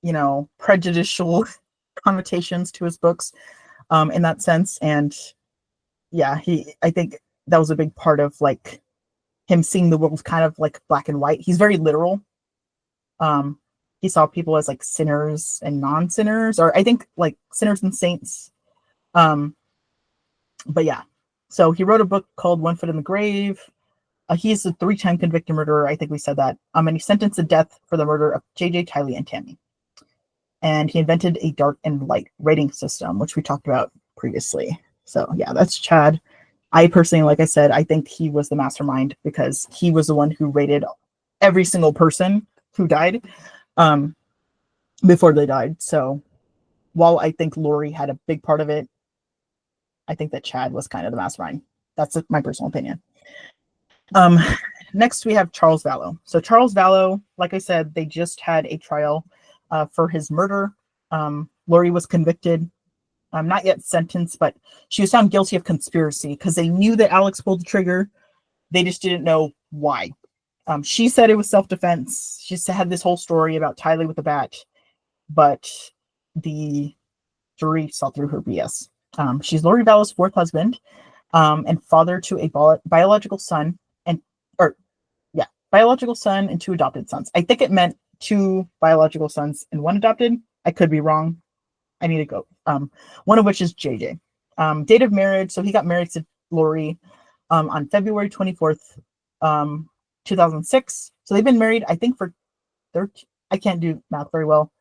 you know, prejudicial connotations to his books in that sense. And yeah, I think that was a big part of like him seeing the world kind of like black and white. He's very literal. He saw people as like sinners and non-sinners, or I think like sinners and saints. But yeah, so he wrote a book called One Foot in the Grave. He's a 3-time convicted murderer. I think we said that. And he's sentenced to death for the murder of JJ, Tylee, and Tammy. And he invented a dark and light rating system, which we talked about previously. So yeah, that's Chad. I personally, like I said, I think he was the mastermind because he was the one who rated every single person who died before they died. So while I think Lori had a big part of it, I think that Chad was kind of the mastermind. That's my personal opinion. Next we have Charles Vallow. So Charles Vallow, like I said, they just had a trial for his murder. Lori was convicted, not yet sentenced, but she was found guilty of conspiracy because they knew that Alex pulled the trigger. They just didn't know why. She said it was self-defense. She had this whole story about Tylee with the bat, but the jury saw through her BS. She's Lori Vallow's 4th husband and father to a biological son biological son and 2 adopted sons. I think it meant 2 biological sons and 1 adopted. I could be wrong. I need to go. One of which is JJ. Date of marriage. So he got married to Lori on February 24th, 2006. So they've been married, I think, for 13. I can't do math very well.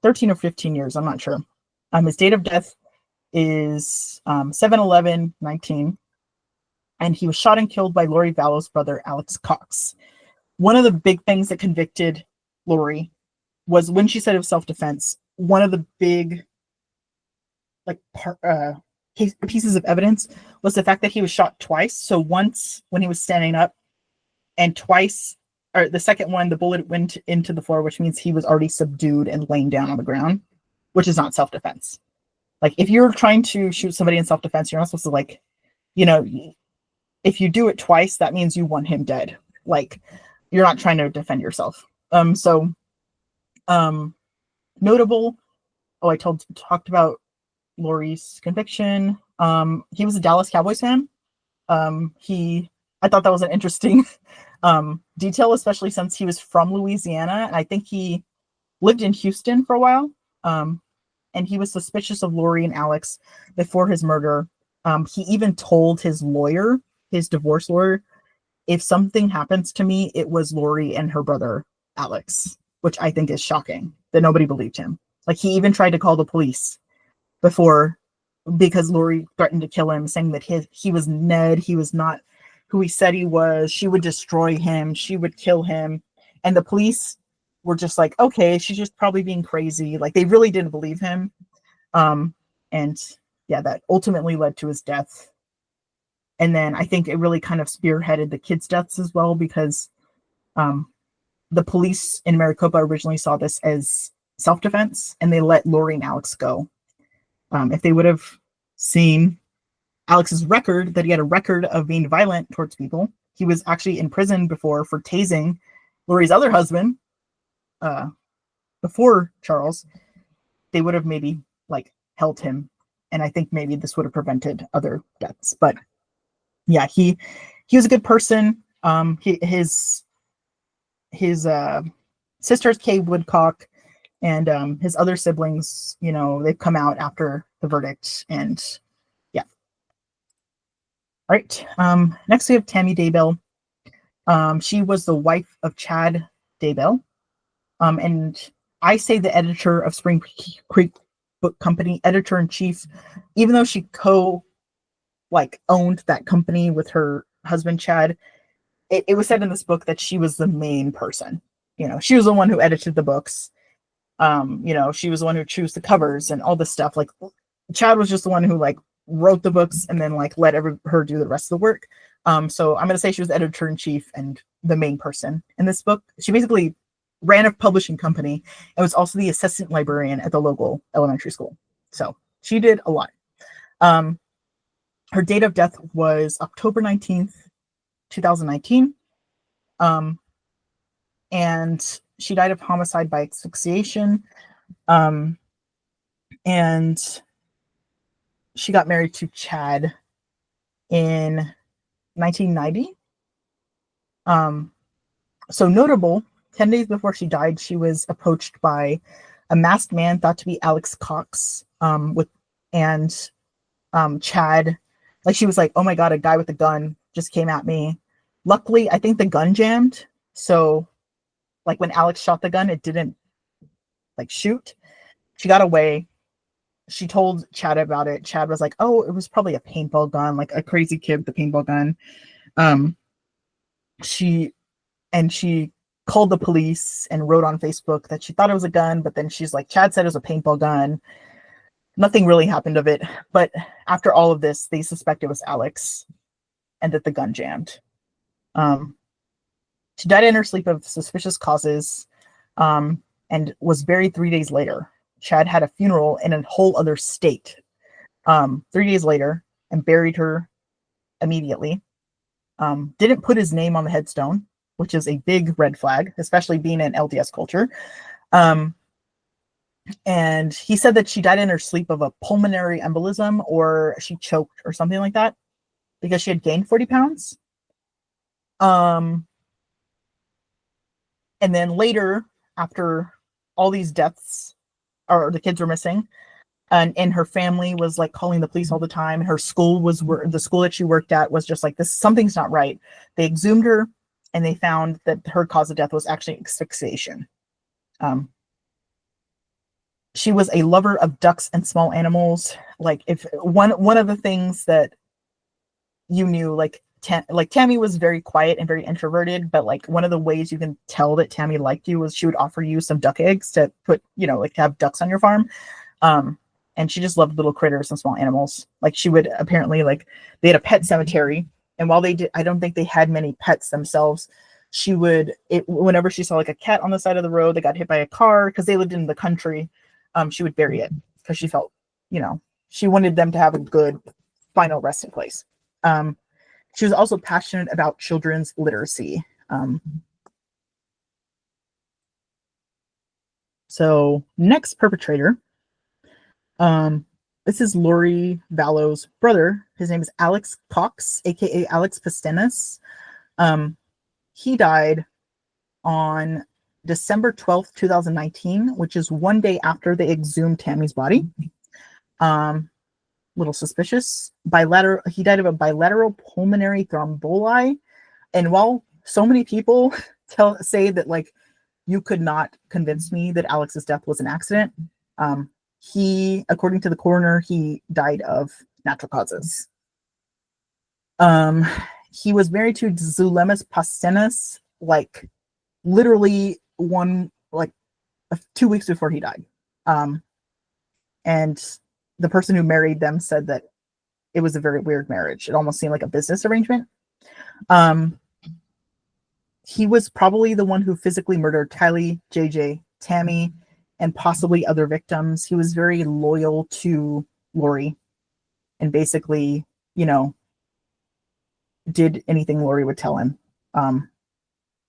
13 or 15 years. I'm not sure. His date of death is 7/11/19. And he was shot and killed by Lori Vallow's brother, Alex Cox. One of the big things that convicted Lori was when she said it was self-defense. One of the big pieces of evidence was the fact that he was shot twice. So once when he was standing up, and twice, or the second one, the bullet went into the floor, which means he was already subdued and laying down on the ground, which is not self-defense. Like if you're trying to shoot somebody in self-defense, you're not supposed to like, you know, if you do it twice, that means you want him dead. Like you're not trying to defend yourself. Notable. Oh, I talked about Lori's conviction. He was a Dallas Cowboys fan. I thought that was an interesting detail, especially since he was from Louisiana, and I think he lived in Houston for a while. And he was suspicious of Lori and Alex before his murder. He even told his lawyer, his divorce lawyer, if something happens to me, it was Lori and her brother Alex, which I think is shocking that nobody believed him. Like he even tried to call the police before because Lori threatened to kill him, saying that he was Ned, he was not who he said he was. She would destroy him, she would kill him. And the police were just like, okay, she's just probably being crazy. Like they really didn't believe him. And yeah, that ultimately led to his death. And then I think it really kind of spearheaded the kids' deaths as well, because the police in Maricopa originally saw this as self-defense, and they let Lori and Alex go. If they would have seen Alex's record, that he had a record of being violent towards people, he was actually in prison before for tasing Lori's other husband before Charles, they would have maybe like held him. And I think maybe this would have prevented other deaths. But yeah, he was a good person. His sisters, Kay Woodcock, and his other siblings, you know, they've come out after the verdict. And yeah. All right. Next we have Tammy Daybell. She was the wife of Chad Daybell. And I say the editor of Spring Creek Book Company, editor in chief, even though she owned that company with her husband Chad. It was said in this book that she was the main person. She was the one who edited the books. She was the one who chose the covers and all this stuff. Like, Chad was just the one who wrote the books and then let her do the rest of the work. So I'm gonna say she was editor in chief and the main person in this book. She basically ran a publishing company and was also the assistant librarian at the local elementary school. So she did a lot. Her date of death was October 19th, 2019. And she died of homicide by asphyxiation. And she got married to Chad in 1990. So notable, 10 days before she died, she was approached by a masked man thought to be Alex Cox, Chad, she was like, oh my God, a guy with a gun just came at me. Luckily, I think the gun jammed. So when Alex shot the gun, it didn't shoot. She got away. She told Chad about it. Chad was like, oh, it was probably a paintball gun, a crazy kid with a paintball gun. She called the police and wrote on Facebook that she thought it was a gun, but then she's like, Chad said it was a paintball gun. Nothing really happened of it. But after all of this, they suspect it was Alex and that the gun jammed. She died in her sleep of suspicious causes, and was buried 3 days later. Chad had a funeral in a whole other state 3 days later and buried her immediately. Didn't put his name on the headstone, which is a big red flag, especially being in LDS culture. And he said that she died in her sleep of a pulmonary embolism, or she choked or something like that, because she had gained 40 pounds. And then later, after all these deaths, or the kids were missing, and her family was calling the police all the time. And her school the school that she worked at was just this, something's not right. They exhumed her and they found that her cause of death was actually asphyxiation. She was a lover of ducks and small animals. If one of the things that you knew, Tammy was very quiet and very introverted, but one of the ways you can tell that Tammy liked you was she would offer you some duck eggs to put, to have ducks on your farm. And she just loved little critters and small animals. She would apparently they had a pet cemetery, and while they did, I don't think they had many pets themselves. She would, whenever she saw a cat on the side of the road that got hit by a car, because they lived in the country, she would bury it because she felt, she wanted them to have a good final resting place. She was also passionate about children's literacy. So next perpetrator, this is Lori Vallow's brother. His name is Alex Cox, aka Alex Pastenas. He died on December 12th, 2019, which is one day after they exhumed Tammy's body. Little suspicious. He died of a bilateral pulmonary thromboly. And while so many people say that you could not convince me that Alex's death was an accident, according to the coroner, he died of natural causes. He was married to Zulemas Pastenas, literally 2 weeks before he died. And the person who married them said that it was a very weird marriage. It almost seemed like a business arrangement. He was probably the one who physically murdered Tylee, JJ, Tammy, and possibly other victims. He was very loyal to Lori and basically, did anything Lori would tell him.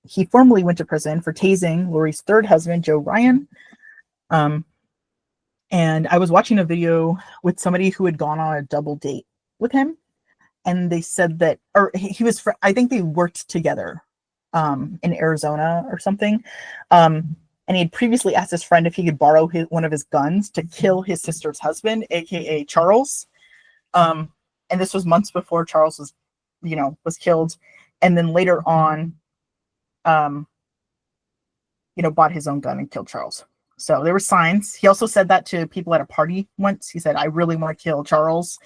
He formally went to prison for tasing Lori's third husband, Joe Ryan. And I was watching a video with somebody who had gone on a double date with him. And they said that, or he was, I think they worked together in Arizona or something. And he had previously asked his friend if he could borrow one of his guns to kill his sister's husband, aka Charles. And this was months before Charles was killed. And then later on, bought his own gun and killed Charles. So there were signs. He also said that to people at a party once. He said, I really want to kill Charles,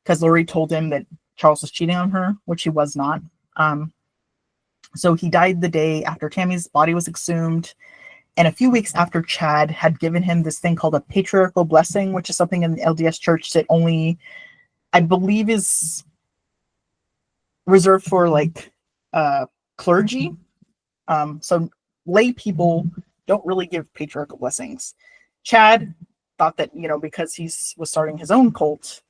because Lori told him that Charles was cheating on her, which he was not. So he died the day after Tammy's body was exhumed, and a few weeks after Chad had given him this thing called a patriarchal blessing, which is something in the LDS church that only, I believe, is reserved for like clergy. So lay people don't really give patriarchal blessings. Chad thought that, because he was starting his own cult,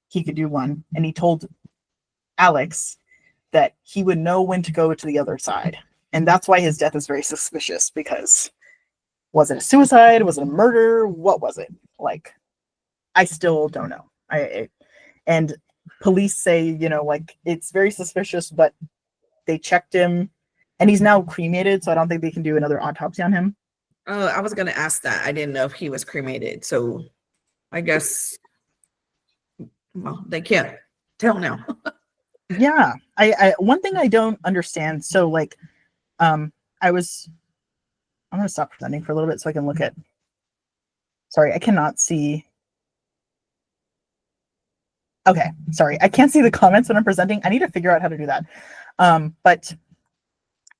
he could do one. And he told Alex that he would know when to go to the other side. And that's why his death is very suspicious, because was it a suicide? Was it a murder? What was it? Like, I still don't know. And police say, like, it's very suspicious, but they checked him and he's now cremated. So I don't think they can do another autopsy on him. Oh, I was going to ask that. I didn't know if he was cremated. So I guess, well, they can't tell now. Yeah. I one thing I don't understand. So like, I'm going to stop presenting for a little bit so I can look at, sorry, I cannot see. Okay. Sorry. I can't see the comments when I'm presenting. I need to figure out how to do that. But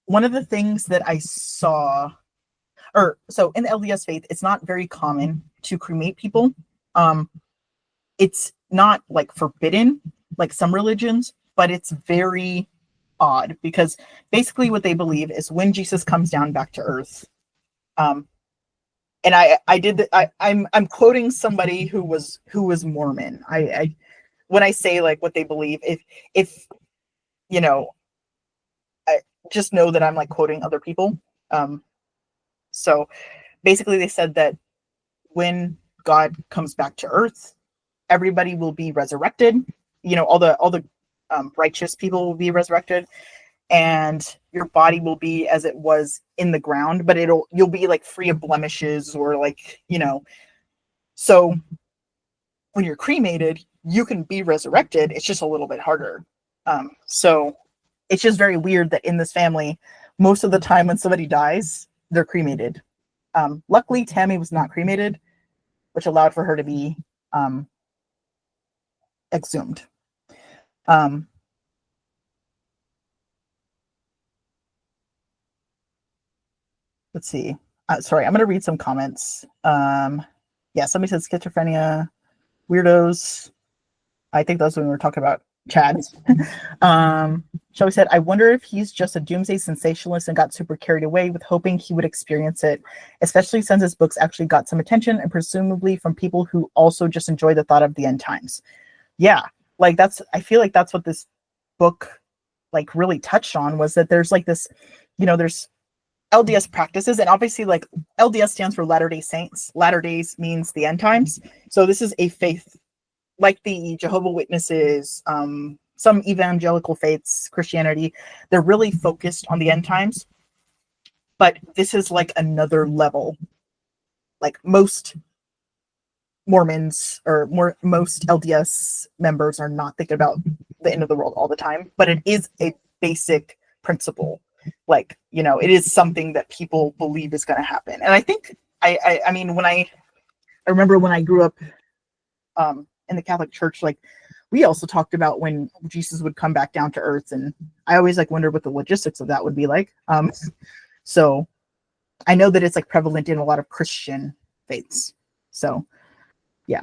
one of the things that I saw, so in the LDS faith, it's not very common to cremate people. It's not like forbidden, like some religions, but it's very odd, because basically what they believe is when Jesus comes down back to earth, and I'm quoting somebody who was Mormon. I when I say like what they believe, if I just know that I'm like quoting other people. So basically they said that when God comes back to earth, everybody will be resurrected. All the righteous people will be resurrected, and your body will be as it was in the ground, but you'll be like free of blemishes, or like, so when you're cremated, you can be resurrected. It's just a little bit harder. So it's just very weird that in this family, most of the time when somebody dies, they're cremated. Luckily, Tammy was not cremated, which allowed for her to be exhumed. Let's see. Sorry, I'm going to read some comments. Yeah, somebody said schizophrenia, weirdos. I think those when we were talking about Chad. Shelby said, I wonder if he's just a doomsday sensationalist and got super carried away with hoping he would experience it, especially since his books actually got some attention, and presumably from people who also just enjoy the thought of the end times. Yeah, like I feel like that's what this book like really touched on, was that there's like this, there's LDS practices, and obviously like LDS stands for Latter-day Saints. Latter days means the end times. So this is a faith like the Jehovah's Witnesses, some evangelical faiths, Christianity. They're really focused on the end times, but this is like another level. Like most Mormons or most LDS members are not thinking about the end of the world all the time, but it is a basic principle. Like, it is something that people believe is going to happen. And I think, I mean, I remember when I grew up in the Catholic Church, like we also talked about when Jesus would come back down to earth, and I always like wondered what the logistics of that would be like. So I know that it's like prevalent in a lot of Christian faiths. So yeah.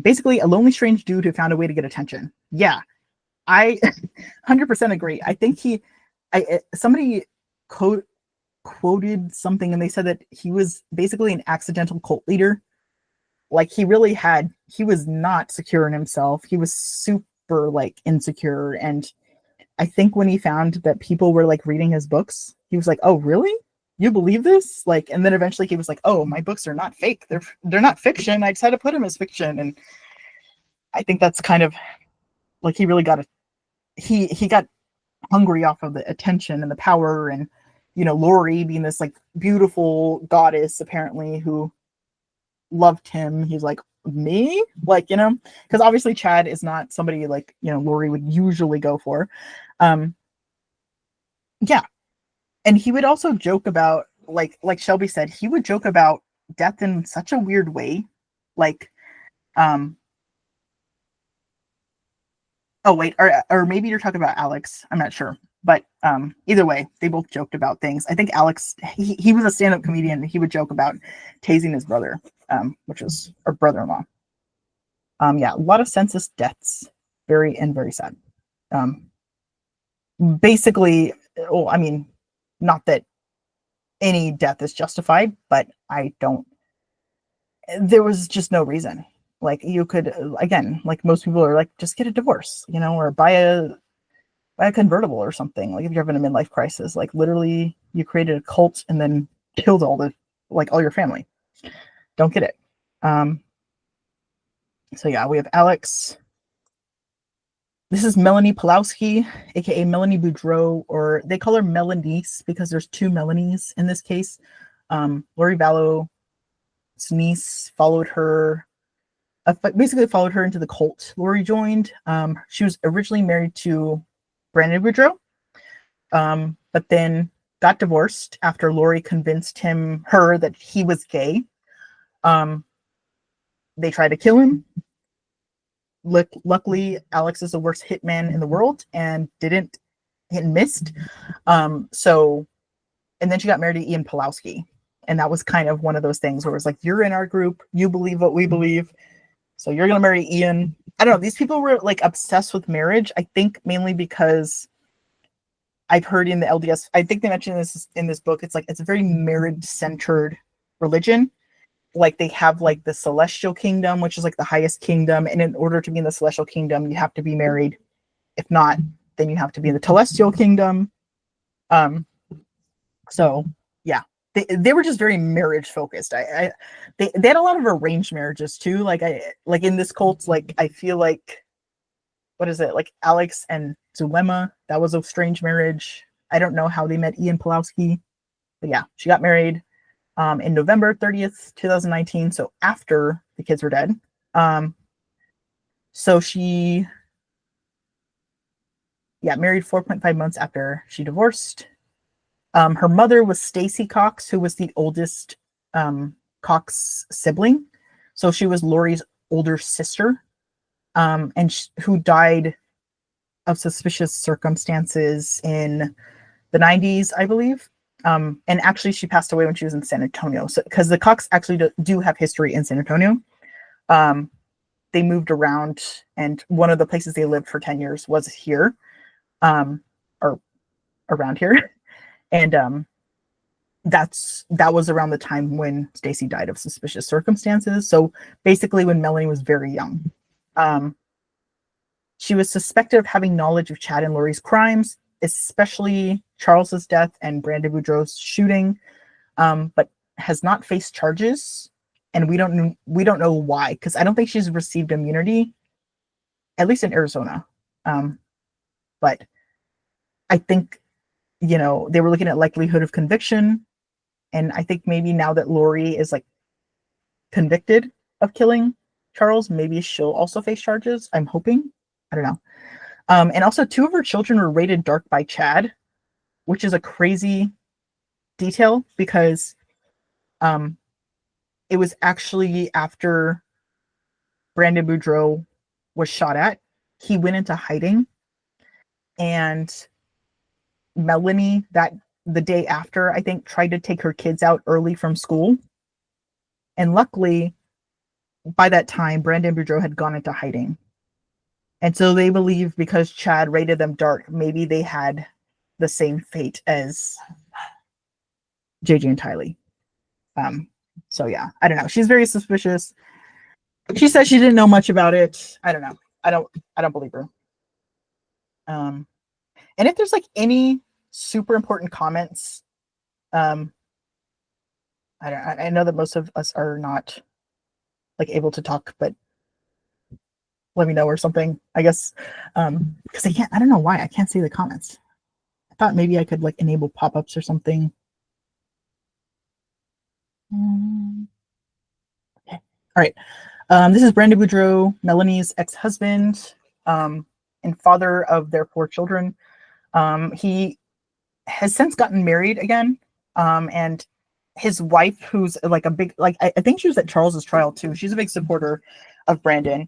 Basically a lonely strange dude who found a way to get attention. Yeah, I 100% agree. I think somebody quoted something, and they said that he was basically an accidental cult leader. Like he was not secure in himself. He was super like insecure. And I think when he found that people were like reading his books, he was like, oh, really? You believe this? Like, and then eventually he was like, oh, my books are not fake. They're not fiction. I decided to put them as fiction. And I think that's kind of like, he really he got hungry off of the attention and the power, and, Lori being this like beautiful goddess, apparently, who loved him. He's like, me? Like, because obviously Chad is not somebody like, Lori would usually go for. Yeah. And he would also joke about, like Shelby said, he would joke about death in such a weird way. Like, oh wait, or maybe you're talking about Alex. I'm not sure. But either way, they both joked about things. I think Alex, he was a stand-up comedian. He would joke about tasing his brother, which was our brother-in-law. Yeah, a lot of census deaths. Very sad. Basically, well, I mean, not that any death is justified, but there was just no reason. Like, you could, again, like most people are like, just get a divorce, or buy a convertible or something. Like, if you're having a midlife crisis, like literally you created a cult and then killed all your family. Don't get it. So yeah, we have Alex. This is Melanie Pulowski, aka Melanie Boudreau, or they call her Melanice because there's two Melanies in this case. Lori Vallow's niece basically followed her into the cult Lori joined. She was originally married to Brandon Boudreau, but then got divorced after Lori convinced her that he was gay. They tried to kill him. Luckily, Alex is the worst hitman in the world and didn't hit and missed. And then she got married to Ian Pulowski. And that was kind of one of those things where it was like, you're in our group, you believe what we believe, so you're going to marry Ian. I don't know. These people were like obsessed with marriage. I think mainly because I've heard in the LDS, I think they mentioned this in this book. It's like, it's a very marriage centered religion. Like, they have like the celestial kingdom, which is like the highest kingdom. And in order to be in the celestial kingdom, you have to be married. If not, then you have to be in the telestial kingdom. So yeah, they were just very marriage focused. They had a lot of arranged marriages too. Like in this cult, like I feel like, what is it? Like Alex and Zulema, that was a strange marriage. I don't know how they met Ian Pulowski, but yeah, she got married in November 30th, 2019. So after the kids were dead. So she, married 4.5 months after she divorced. Her mother was Stacy Cox, who was the oldest Cox sibling. So she was Lori's older sister, who died of suspicious circumstances in the 90s, I believe. And actually, she passed away when she was in San Antonio. So, because the Cox actually do have history in San Antonio. They moved around, and one of the places they lived for 10 years was here, or around here. And that was around the time when Stacy died of suspicious circumstances. So basically when Melanie was very young. She was suspected of having knowledge of Chad and Lori's crimes, especially Charles's death and Brandon Boudreau's shooting, but has not faced charges. And we don't know why, because I don't think she's received immunity, at least in Arizona. But I think, they were looking at likelihood of conviction. And I think maybe now that Lori is like convicted of killing Charles, maybe she'll also face charges. I'm hoping. I don't know. And also 2 of her children were rated dark by Chad, which is a crazy detail because it was actually after Brandon Boudreau was shot at. He went into hiding, and Melanie, the day after, I think, tried to take her kids out early from school. And luckily, by that time, Brandon Boudreau had gone into hiding. And so they believe because Chad rated them dark, maybe they had the same fate as JJ and Tylee. So yeah, I don't know. She's very suspicious. She said she didn't know much about it. I don't know. I don't believe her. And if there's like any super important comments, I know that most of us are not like able to talk, but let me know or something, I guess. Because I don't know why I can't see the comments. I thought maybe I could like enable pop-ups or something. Okay. All right. This is Brandon Boudreau, Melanie's ex-husband, and father of their 4 children. He has since gotten married again. And his wife, who's like a big, like I think she was at Charles's trial too. She's a big supporter of Brandon.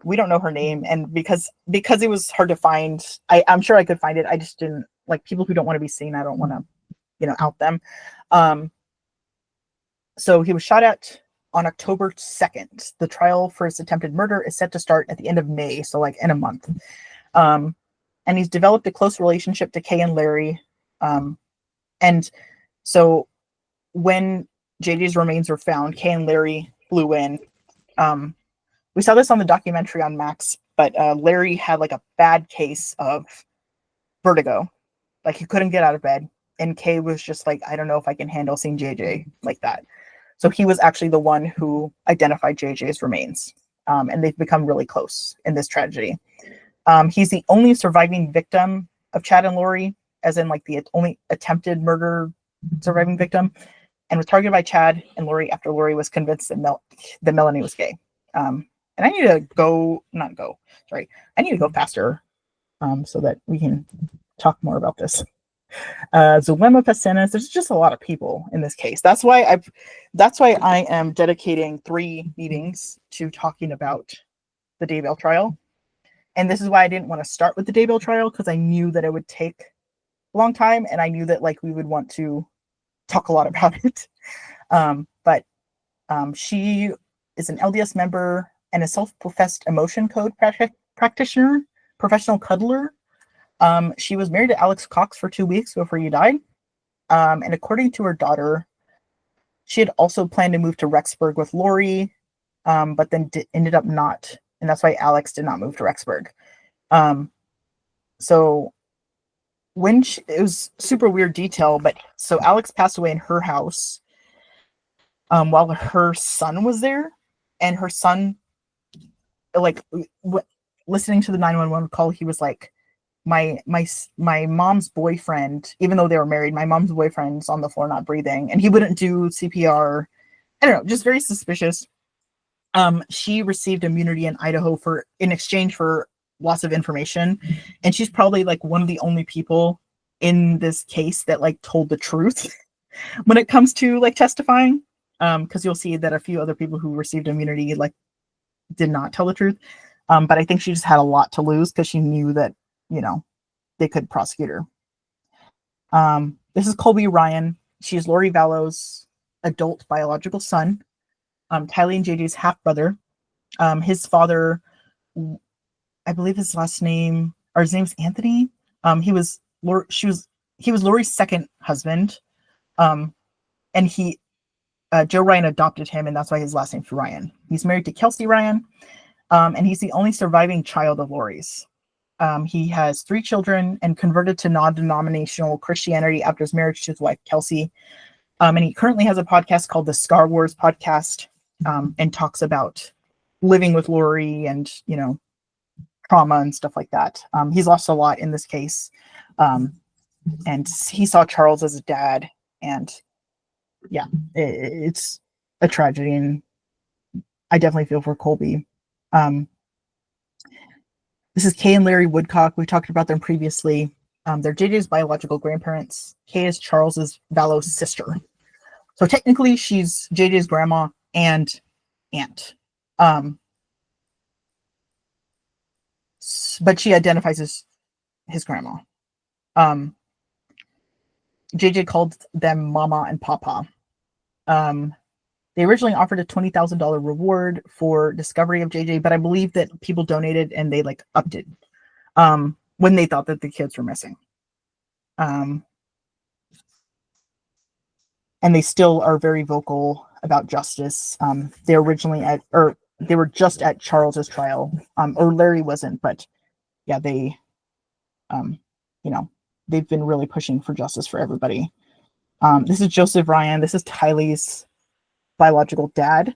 We don't know her name, and because it was hard to find, I'm sure I could find it. I just didn't like people who don't want to be seen. I don't want to, out them. So he was shot at on October 2nd. The trial for his attempted murder is set to start at the end of May, so like in a month. And he's developed a close relationship to Kay and Larry. And so when JJ's remains were found, Kay and Larry flew in. We saw this on the documentary on Max, but Larry had like a bad case of vertigo. Like he couldn't get out of bed. And Kay was just like, I don't know if I can handle seeing JJ like that. So he was actually the one who identified JJ's remains. And they've become really close in this tragedy. He's the only surviving victim of Chad and Lori, as in like the only attempted murder surviving victim, and was targeted by Chad and Lori after Lori was convinced that Melanie was gay. And I need to I need to go faster so that we can talk more about this. Zuema Pacenas, there's just a lot of people in this case. That's why I am dedicating 3 meetings to talking about the Daybell trial. And this is why I didn't want to start with the Daybell trial, because I knew that it would take a long time, and I knew that like we would want to talk a lot about it. But she is an LDS member and a self-professed emotion code practitioner, professional cuddler. She was married to Alex Cox for 2 weeks before he died. And according to her daughter, she had also planned to move to Rexburg with Lori, but then ended up not. And that's why Alex did not move to Rexburg. So when it was super weird detail, but so Alex passed away in her house while her son was there, and her son, like, listening to the 911 call, he was like, my mom's boyfriend, even though they were married, my mom's boyfriend's on the floor not breathing, and he wouldn't do CPR. I don't know, just very suspicious. She received immunity in Idaho in exchange for lots of information, and she's probably like one of the only people in this case that like told the truth when it comes to like testifying. Because you'll see that a few other people who received immunity like did not tell the truth. But I think she just had a lot to lose because she knew that they could prosecute her. This is Colby Ryan. She's Lori Vallow's adult biological son. Tylee and JJ's half brother. His father, I believe his name's Anthony. He was Lori's second husband. And Joe Ryan adopted him, and that's why his last name's Ryan. He's married to Kelsey Ryan, and he's the only surviving child of Lori's. He has 3 children and converted to non-denominational Christianity after his marriage to his wife, Kelsey. And he currently has a podcast called the Scar Wars Podcast, and talks about living with Lori and, trauma and stuff like that. He's lost a lot in this case. And he saw Charles as a dad, and yeah, it's a tragedy, and I definitely feel for Colby. This is Kay and Larry Woodcock. We talked about them previously. They're JJ's biological grandparents. Kay is Charles's Vallow's sister. So technically she's JJ's grandma and aunt. But she identifies as his grandma. JJ called them Mama and Papa. They originally offered a $20,000 reward for discovery of JJ, but I believe that people donated and they like upped it when they thought that the kids were missing. And they still are very vocal about justice. They were just at Charles's trial, or Larry wasn't, but yeah, they, they've been really pushing for justice for everybody. This is Joseph Ryan. This is Tylee's biological dad.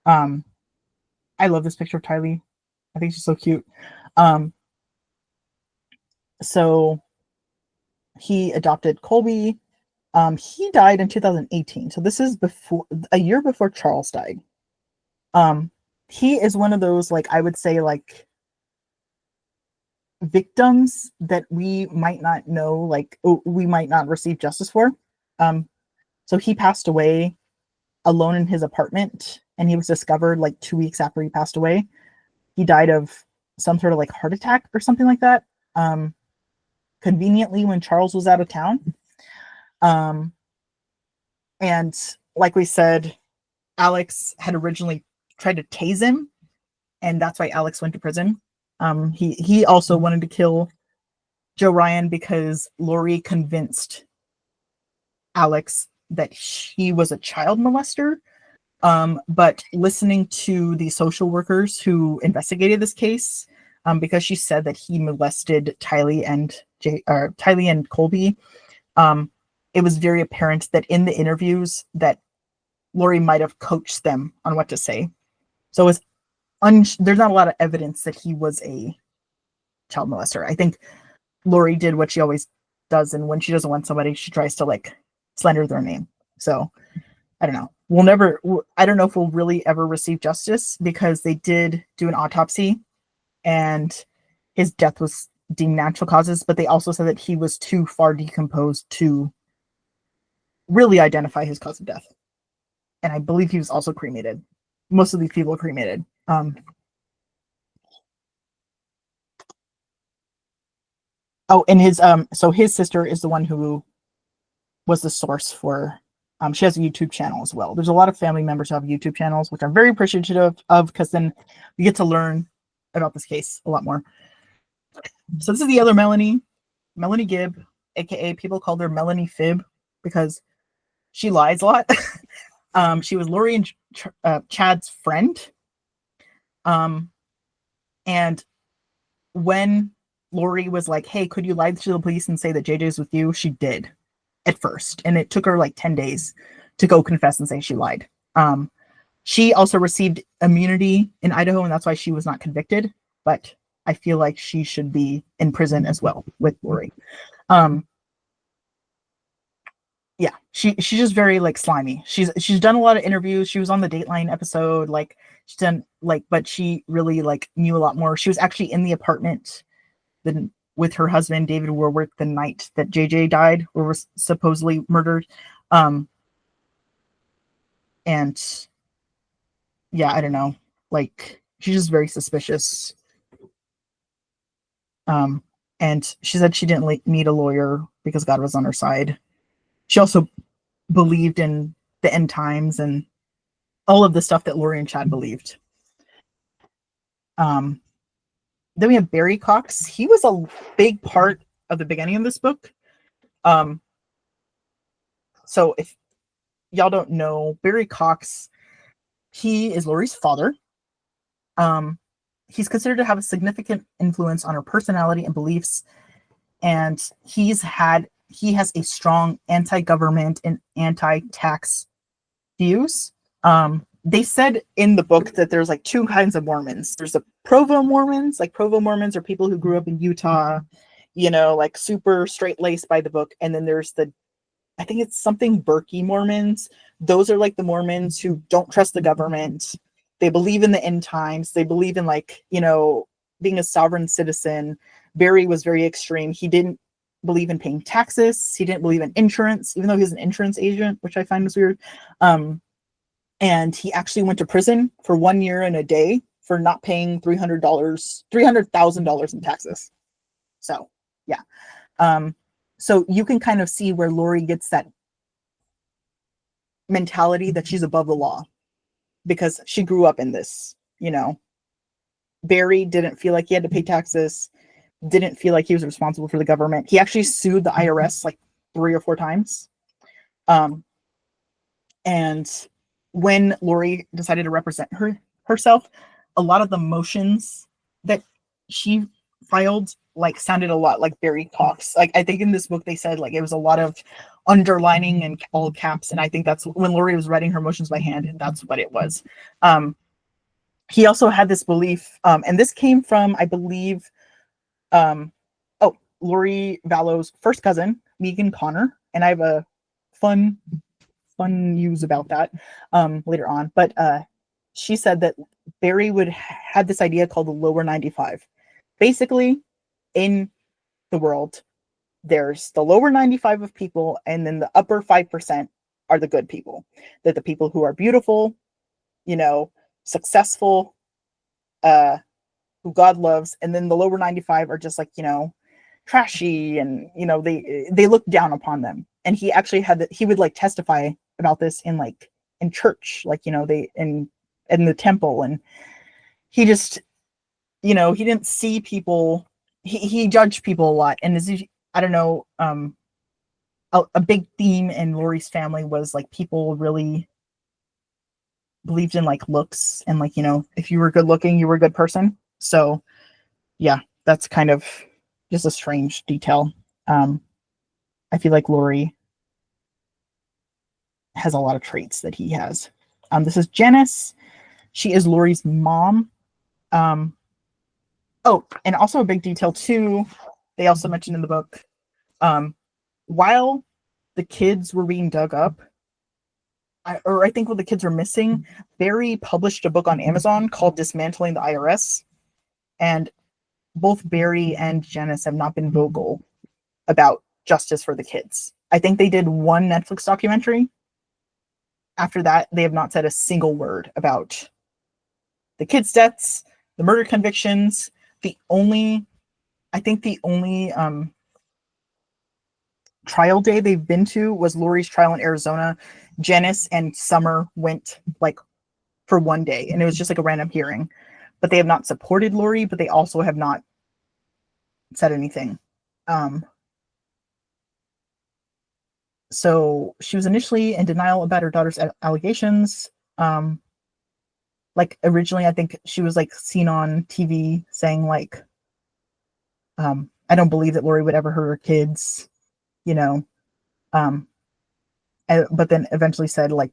I love this picture of Tylee. I think she's so cute. So he adopted Colby. He died in 2018. So this is a year before Charles died. He is one of those, like, I would say, like, victims that we might not know, like we might not receive justice for. So he passed away alone in his apartment, and he was discovered like 2 weeks after he passed away. He died of some sort of like heart attack or something like that. Conveniently when Charles was out of town. And like we said, Alex had originally tried to tase him, and that's why Alex went to prison. He also wanted to kill Joe Ryan because Lori convinced Alex that he was a child molester. But listening to the social workers who investigated this case, because she said that he molested Tylee and Colby, it was very apparent that in the interviews that Lori might have coached them on what to say. So it's there's not a lot of evidence that he was a child molester. I think Lori did what she always does, and when she doesn't want somebody, she tries to like slander their name. So I don't know. I don't know if we'll really ever receive justice, because they did do an autopsy and his death was deemed natural causes, but they also said that he was too far decomposed to really identify his cause of death. And I believe he was also cremated. Most of these people are cremated. And his sister is the one who was the source for, she has a YouTube channel as well. There's a lot of family members who have YouTube channels, which I'm very appreciative of, because then we get to learn about this case a lot more. So this is the other Melanie Gibb, aka people called her Melanie Fib, because she lies a lot. She was Lori and Chad's friend. And when Lori was like, hey, could you lie to the police and say that JJ's with you? She did at first. And it took her like 10 days to go confess and say she lied. She also received immunity in Idaho, and that's why she was not convicted. But I feel like she should be in prison as well with Lori. Yeah, she's just very like slimy. She's done a lot of interviews. She was on the Dateline episode. Like she's done like, but she really like knew a lot more. She was actually in the apartment with her husband David Warwick the night that JJ died or was supposedly murdered. And yeah, I don't know. Like she's just very suspicious. And she said she didn't need a lawyer because God was on her side. She also believed in the end times and all of the stuff that Lori and Chad believed. Then we have Barry Cox. He was a big part of the beginning of this book. So if y'all don't know, Barry Cox, he is Lori's father. He's considered to have a significant influence on her personality and beliefs. And he has a strong anti-government and anti-tax views. They said in the book that there's like two kinds of Mormons. There's the Provo Mormons. Like Provo Mormons are people who grew up in Utah, like super straight-laced by the book. And then there's I think it's something Berkey Mormons. Those are like the Mormons who don't trust the government. They believe in the end times. They believe in like, being a sovereign citizen. Barry was very extreme. He didn't believe in paying taxes. He didn't believe in insurance, even though he's an insurance agent, which I find was weird. And he actually went to prison for 1 year and a day for not paying $300,000 in taxes. So yeah. So you can kind of see where Lori gets that mentality that she's above the law because she grew up in this, Barry didn't feel like he had to pay taxes, didn't feel like he was responsible for the government. He actually sued the IRS like 3 or 4 times. And when Lori decided to represent herself, a lot of the motions that she filed like sounded a lot like Barry Cox. Like I think in this book they said like it was a lot of underlining and all caps, and I think that's when Lori was writing her motions by hand, that's what it was. He also had this belief, and this came from, I believe, Lori Vallow's first cousin, Megan Connor, and I have a fun news about that later on. But she said that Barry had this idea called the lower 95. Basically, in the world, there's the lower 95 of people, and then the upper 5% are the good people. They're the people who are beautiful, successful, who God loves, and then the lower 95 are just like, trashy, and they look down upon them. And he actually he would like testify about this in church, they in the temple, and he just he didn't see people, he judged people a lot. And I don't know, a big theme in Lori's family was like people really believed in like looks, and if you were good looking, you were a good person. So yeah, that's kind of just a strange detail. I feel like Lori has a lot of traits that he has. This is Janice. She is Lori's mom. Oh, and also a big detail too, they also mentioned in the book, while the kids were being dug up, I think when the kids were missing, Barry published a book on Amazon called Dismantling the IRS. And both Barry and Janice have not been vocal about justice for the kids. I think they did one Netflix documentary. After that, they have not said a single word about the kids' deaths, the murder convictions. I think the only trial day they've been to was Lori's trial in Arizona. Janice and Summer went like for one day, and it was just like a random hearing. But they have not supported Lori, but they also have not said anything. So she was initially in denial about her daughter's allegations. Like originally, I think she was like seen on TV saying like, I don't believe that Lori would ever hurt her kids, but then eventually said like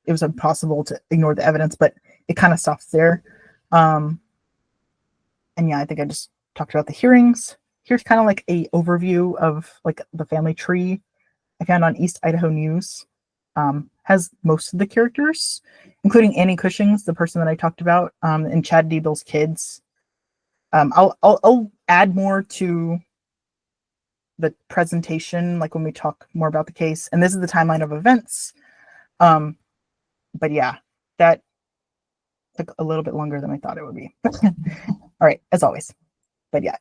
it was impossible to ignore the evidence, but it kind of stops there. And yeah, I think I just talked about the hearings. Here's kind of like a overview of like the family tree I found on East Idaho News. Has most of the characters, including Annie Cushing's, the person that I talked about, and Chad Deeble's kids. I'll add more to the presentation, like when we talk more about the case. And this is the timeline of events. But yeah, that took a little bit longer than I thought it would be. All right, as always. But yeah,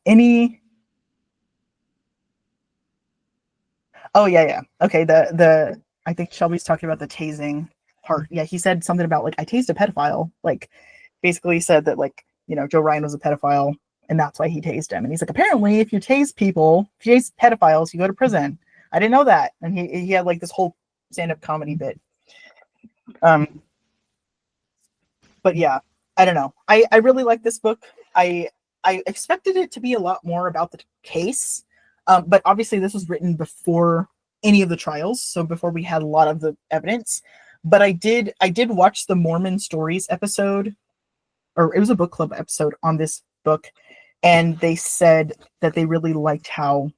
oh yeah. Okay, I think Shelby's talking about the tasing part. Yeah, he said something about like I tased a pedophile. Like basically said that like, Joe Ryan was a pedophile and that's why he tased him. And he's like, apparently if you tase pedophiles, you go to prison. I didn't know that. And he had like this whole stand-up comedy bit. But yeah, I don't know. I really like this book. I expected it to be a lot more about the case. But obviously this was written before any of the trials, so before we had a lot of the evidence. But I did watch the Mormon Stories episode, or it was a book club episode on this book, and they said that they really liked how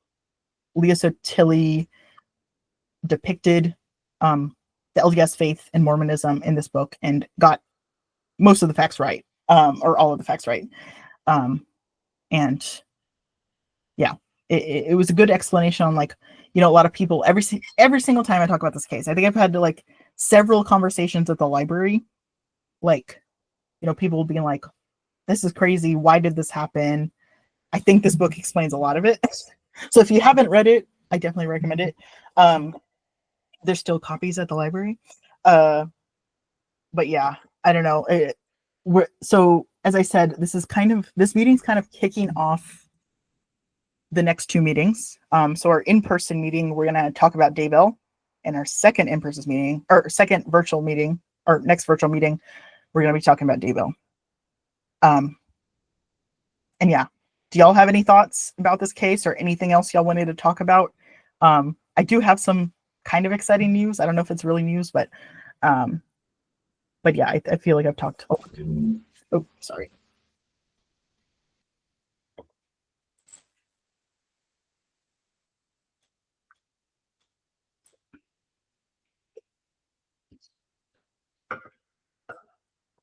Leah Sottile depicted the LDS faith and Mormonism in this book and got most of the facts right, or all of the facts right. And yeah, it was a good explanation on like, a lot of people, every single time I talk about this case, I think I've had to like several conversations at the library, like, people being like, this is crazy. Why did this happen? I think this book explains a lot of it. So if you haven't read it, I definitely recommend it. There's still copies at the library. But yeah, I don't know. So as I said, this meeting's kind of kicking off the next two meetings. So our in-person meeting, we're going to talk about Daybell, and our second in-person meeting, or second virtual meeting, or next virtual meeting, we're going to be talking about Daybell. And yeah, do y'all have any thoughts about this case or anything else y'all wanted to talk about? I do have some kind of exciting news. I don't know if it's really news, but yeah, I feel like I've talked. Oh, sorry.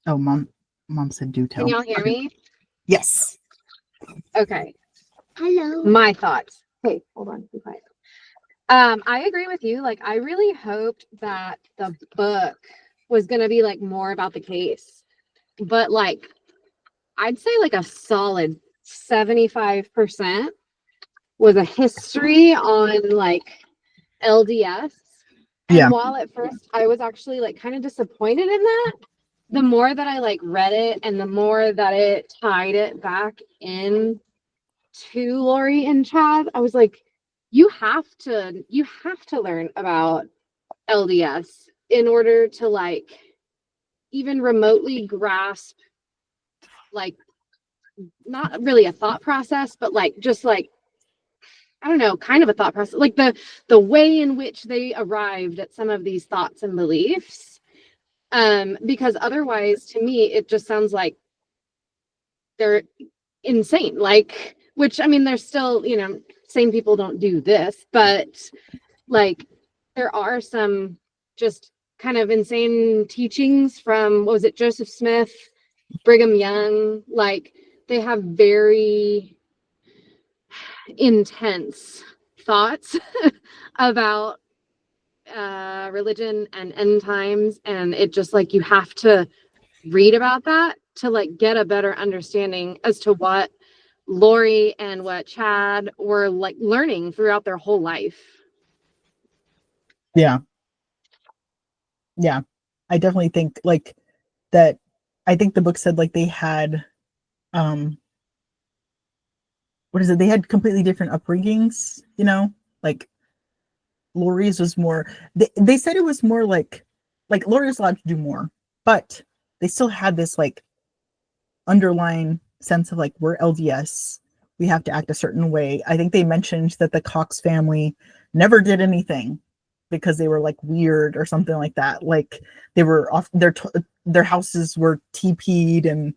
Oh, mom said do tell. Can y'all hear me? Yes. Okay. Hello. My thoughts. Hey, hold on. Be quiet. I agree with you. Like, I really hoped that the book was going to be like more about the case, but like, I'd say like a solid 75% was a history on like LDS. And Yeah. while at first I was actually like kind of disappointed in that, the more that I like read it and the more that it tied it back in to Lori and Chad, I was like, you have to learn about LDS in order to like even remotely grasp like not really a thought process, but like just like I don't know, kind of a thought process, like the way in which they arrived at some of these thoughts and beliefs. Because otherwise, to me, it just sounds like they're insane. Like, which I mean, there's still, sane people don't do this, but like there are some just kind of insane teachings from what was it, Joseph Smith, Brigham Young. Like they have very intense thoughts about religion and end times, and it just like you have to read about that to like get a better understanding as to what Lori and what Chad were like learning throughout their whole life. Yeah. I definitely think like that. I think the book said like they had what is it? They had completely different upbringings, like Lori's was more, they said it was more like Lori's allowed to do more, but they still had this like underlying sense of like, we're LDS, we have to act a certain way. I think they mentioned that the Cox family never did anything because they were like weird or something like that. Like they were off their houses were TP'd and,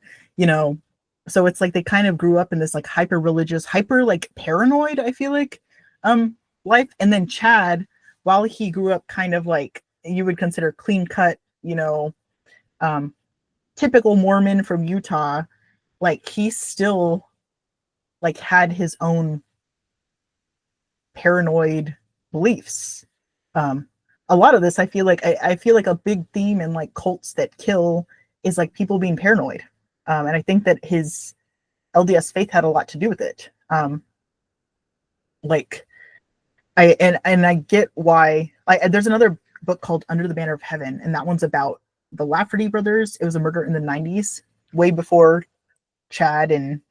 so it's like they kind of grew up in this like hyper religious, hyper like paranoid, I feel like, life. And then Chad, while he grew up kind of like you would consider clean cut, typical Mormon from Utah, like he still like had his own paranoid beliefs. A lot of this, I feel like I feel like a big theme in like cults that kill is like people being paranoid. And I think that his LDS faith had a lot to do with it. Like I get why. There's another book called Under the Banner of Heaven, and that one's about the Lafferty brothers. It was a murder in the 90s, way before Chad and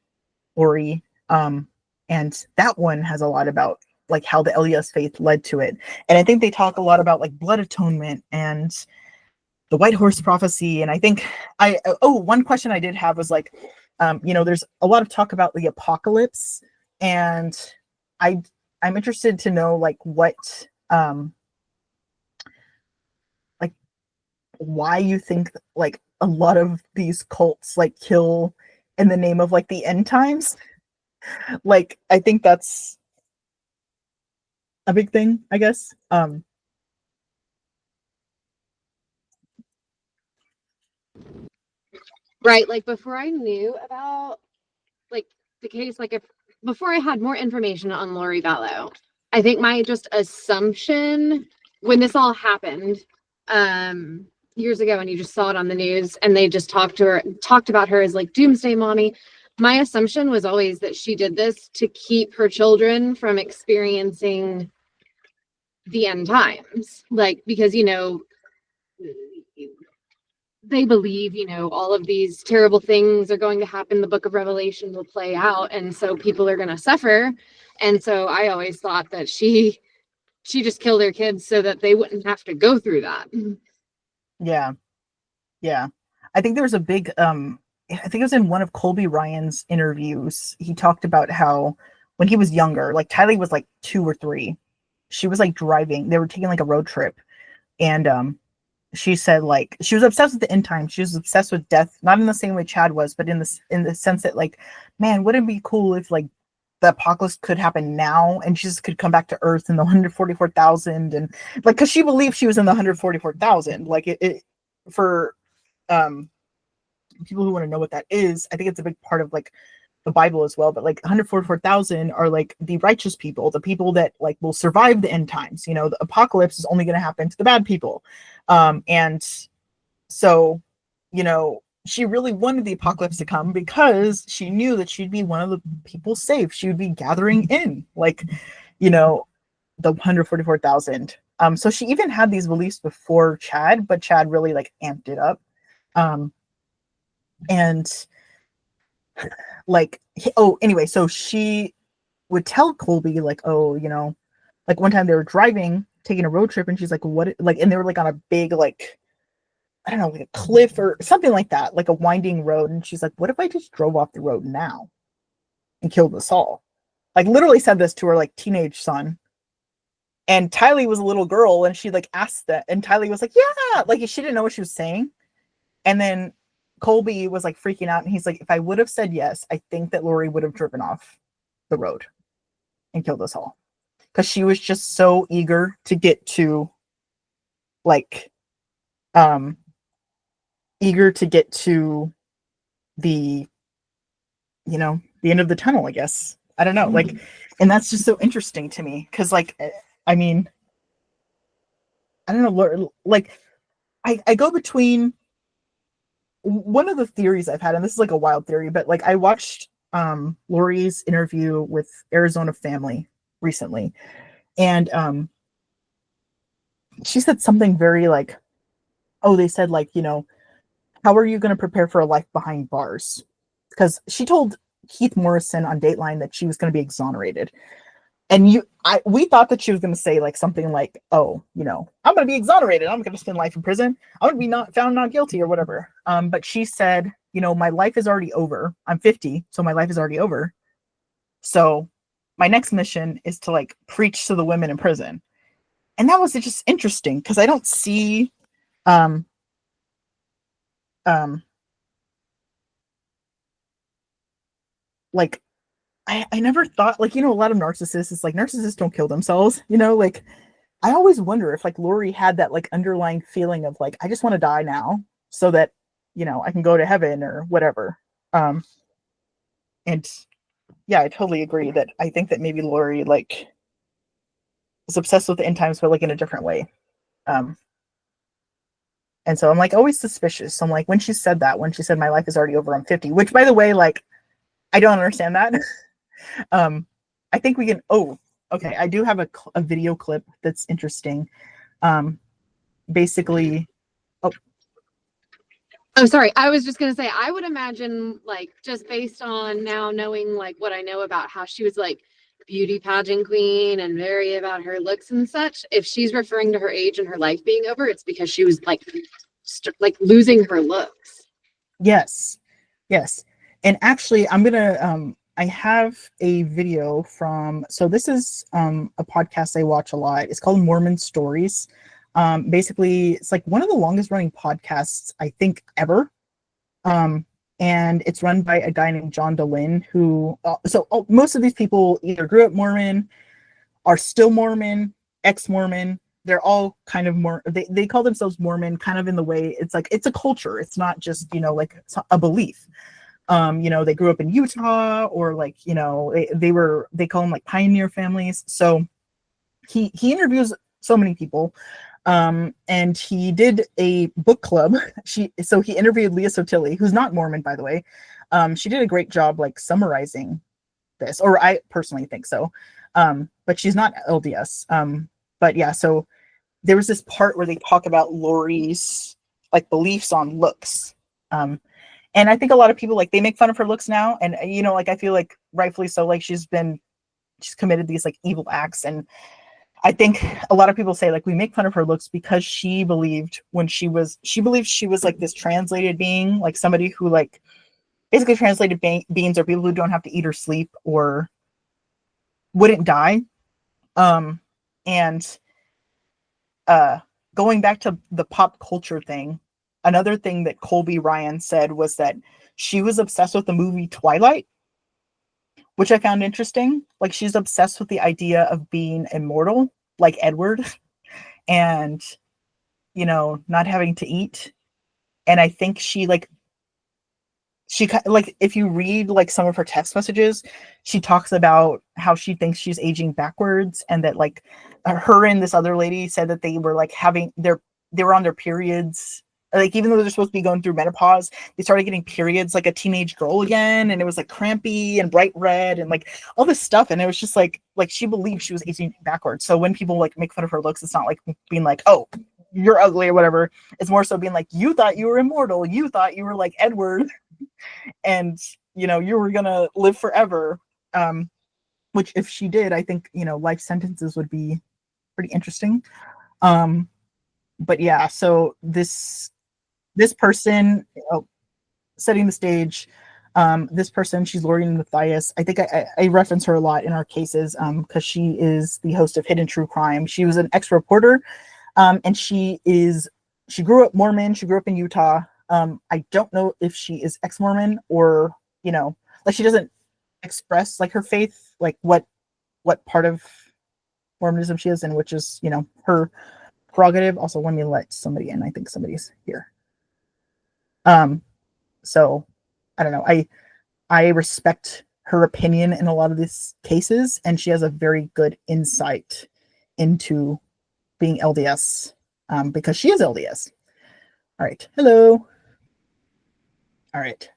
Lori. And that one has a lot about like how the LDS faith led to it. And I think they talk a lot about like blood atonement and the white horse prophecy. And I think one question I did have was like, there's a lot of talk about the apocalypse, and I'm interested to know like what like why you think like a lot of these cults like kill in the name of like the end times. Like I think that's a big thing, I guess. Right. Like before I knew about like the case, like if before I had more information on Lori Vallow, I think my just assumption when this all happened, years ago, and you just saw it on the news and they just talked about her as like doomsday mommy. My assumption was always that she did this to keep her children from experiencing the end times. Like, because, they believe, all of these terrible things are going to happen. The book of Revelation will play out. And so people are going to suffer. And so I always thought that she just killed their kids so that they wouldn't have to go through that. Yeah. I think there was a big, I think it was in one of Colby Ryan's interviews. He talked about how when he was younger, like Tylee was like 2 or 3, she was like driving, they were taking like a road trip. And, she said like she was obsessed with the end times. She was obsessed with death, not in the same way Chad was, but in the sense that like, man, wouldn't it be cool if like the apocalypse could happen now and Jesus could come back to earth in the 144,000, and like because she believed she was in the 144,000. Like it for people who want to know what that is, I think it's a big part of like the Bible as well, but like 144,000 are like the righteous people, the people that like will survive the end times. You know, the apocalypse is only going to happen to the bad people. And so, you know, she really wanted the apocalypse to come because she knew that she'd be one of the people saved. She would be gathering in, like, you know, the 144,000. So she even had these beliefs before Chad, but Chad really like amped it up. And like, oh, anyway, so she would tell Colby like, oh, you know, like one time they were driving, taking a road trip, and she's like, what, like, and they were like on a big, like, I don't know, like a cliff or something like that, like a winding road. And she's like, what if I just drove off the road now and killed us all? Like literally said this to her like teenage son. And Tylee was a little girl and she like asked that. And Tylee was like, yeah, like she didn't know what she was saying. And then Colby was like freaking out. And he's like, if I would have said yes, I think that Lori would have driven off the road and killed us all. Because she was just so eager to get to like, eager to get to the, you know, the end of the tunnel, I guess. I don't know. Like, and that's just so interesting to me. Cause like, I mean, I don't know, like I go between one of the theories I've had, and this is like a wild theory, but like I watched Lori's interview with Arizona Family recently. And she said something very like, oh, they said like, you know, how are you going to prepare for a life behind bars? Because she told Keith Morrison on Dateline that she was going to be exonerated. And we thought that she was going to say like something like, oh, you know, I'm going to be exonerated. I'm going to spend life in prison. I'm going to be not found not guilty or whatever. But she said, you know, my life is already over. I'm 50, so my life is already over. So my next mission is to like preach to the women in prison. And that was just interesting because I don't see like I never thought like, you know, a lot of narcissists, it's like narcissists don't kill themselves, you know, like I always wonder if like Lori had that like underlying feeling of like, I just want to die now so that, you know, I can go to heaven or whatever. And yeah, I totally agree that I think that maybe Lori like was obsessed with the end times, but like in a different way. And so I'm like always suspicious. I'm like, when she said my life is already over, I'm 50, which by the way, like, I don't understand that. I think we can, oh, okay. I do have a video clip that's interesting. Basically, oh. I'm sorry. I was just going to say, I would imagine like, just based on now knowing like what I know about how she was like beauty pageant queen and very about her looks and such, if she's referring to her age and her life being over, it's because she was like losing her looks. Yes. And actually I'm gonna I have a video from, so this is a podcast I watch a lot. It's called Mormon Stories. Basically it's like one of the longest running podcasts I think ever. And it's run by a guy named John DeLynn who most of these people either grew up Mormon, are still Mormon, ex-Mormon. They're all kind of more, they call themselves Mormon kind of in the way it's like it's a culture. It's not just, you know, like a belief. You know, they grew up in Utah or like, you know, they call them like pioneer families. So he interviews so many people. And he did a book club. So he interviewed Leah Sottile, who's not Mormon, by the way. She did a great job like summarizing this, or I personally think so. But she's not LDS. But yeah, so there was this part where they talk about Lori's like beliefs on looks. And I think a lot of people like they make fun of her looks now. And you know, like I feel like rightfully so, like she's committed these like evil acts. And I think a lot of people say like we make fun of her looks because she believed she believed she was like this translated being, like somebody who like basically translated beings are people who don't have to eat or sleep or wouldn't die. And going back to the pop culture thing, another thing that Colby Ryan said was that she was obsessed with the movie Twilight, which I found interesting. Like she's obsessed with the idea of being immortal, like Edward, and, you know, not having to eat. And I think she like like, if you read like some of her text messages, she talks about how she thinks she's aging backwards, and that like her and this other lady said that they were like they were on their periods, like even though they're supposed to be going through menopause, they started getting periods like a teenage girl again, and it was like crampy and bright red and like all this stuff, and it was just like she believed she was aging backwards. So when people like make fun of her looks, it's not like being like, oh, you're ugly or whatever. It's more so being like, you thought you were immortal, you thought you were like Edward, and you were gonna live forever. Which if she did, I think life sentences would be pretty interesting. But yeah, so this person, setting the stage, this person, she's Lorraine Matthias. I think I reference her a lot in our cases, because she is the host of Hidden True Crime. She was an ex-reporter, and she grew up Mormon. She grew up in Utah. I don't know if she is ex-Mormon or, like she doesn't express like her faith, like what part of Mormonism she is in, which is, her prerogative. Also, let me let somebody in. I think somebody's here. So I don't know. I respect her opinion in a lot of these cases, and she has a very good insight into being LDS, because she is LDS. All right. Hello. All right.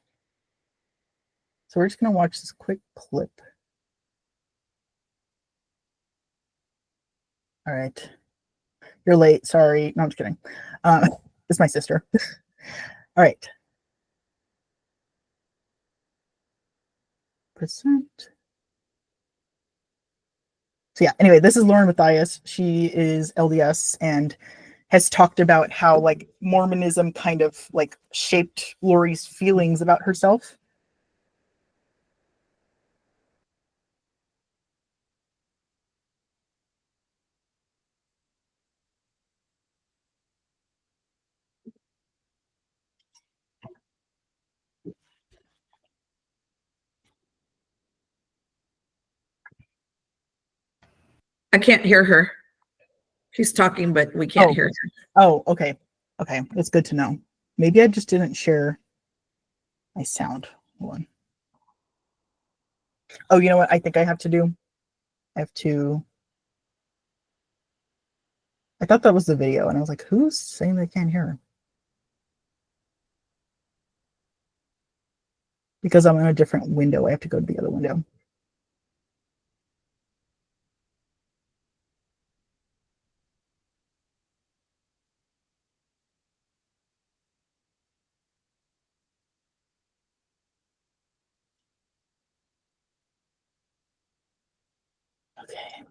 So we're just going to watch this quick clip. All right. You're late. Sorry. No, I'm just kidding. It's my sister. All right. Percent. So yeah, anyway, this is Lauren Matthias. She is LDS and has talked about how like Mormonism kind of like shaped Lori's feelings about herself. I can't hear her. She's talking, but we can't hear her. Oh, okay. Okay, that's good to know. Maybe I just didn't share my sound. Hold on. Oh, you know what I think I have to do? I thought that was the video, and I was like, who's saying they can't hear her? Because I'm in a different window, I have to go to the other window. Okay.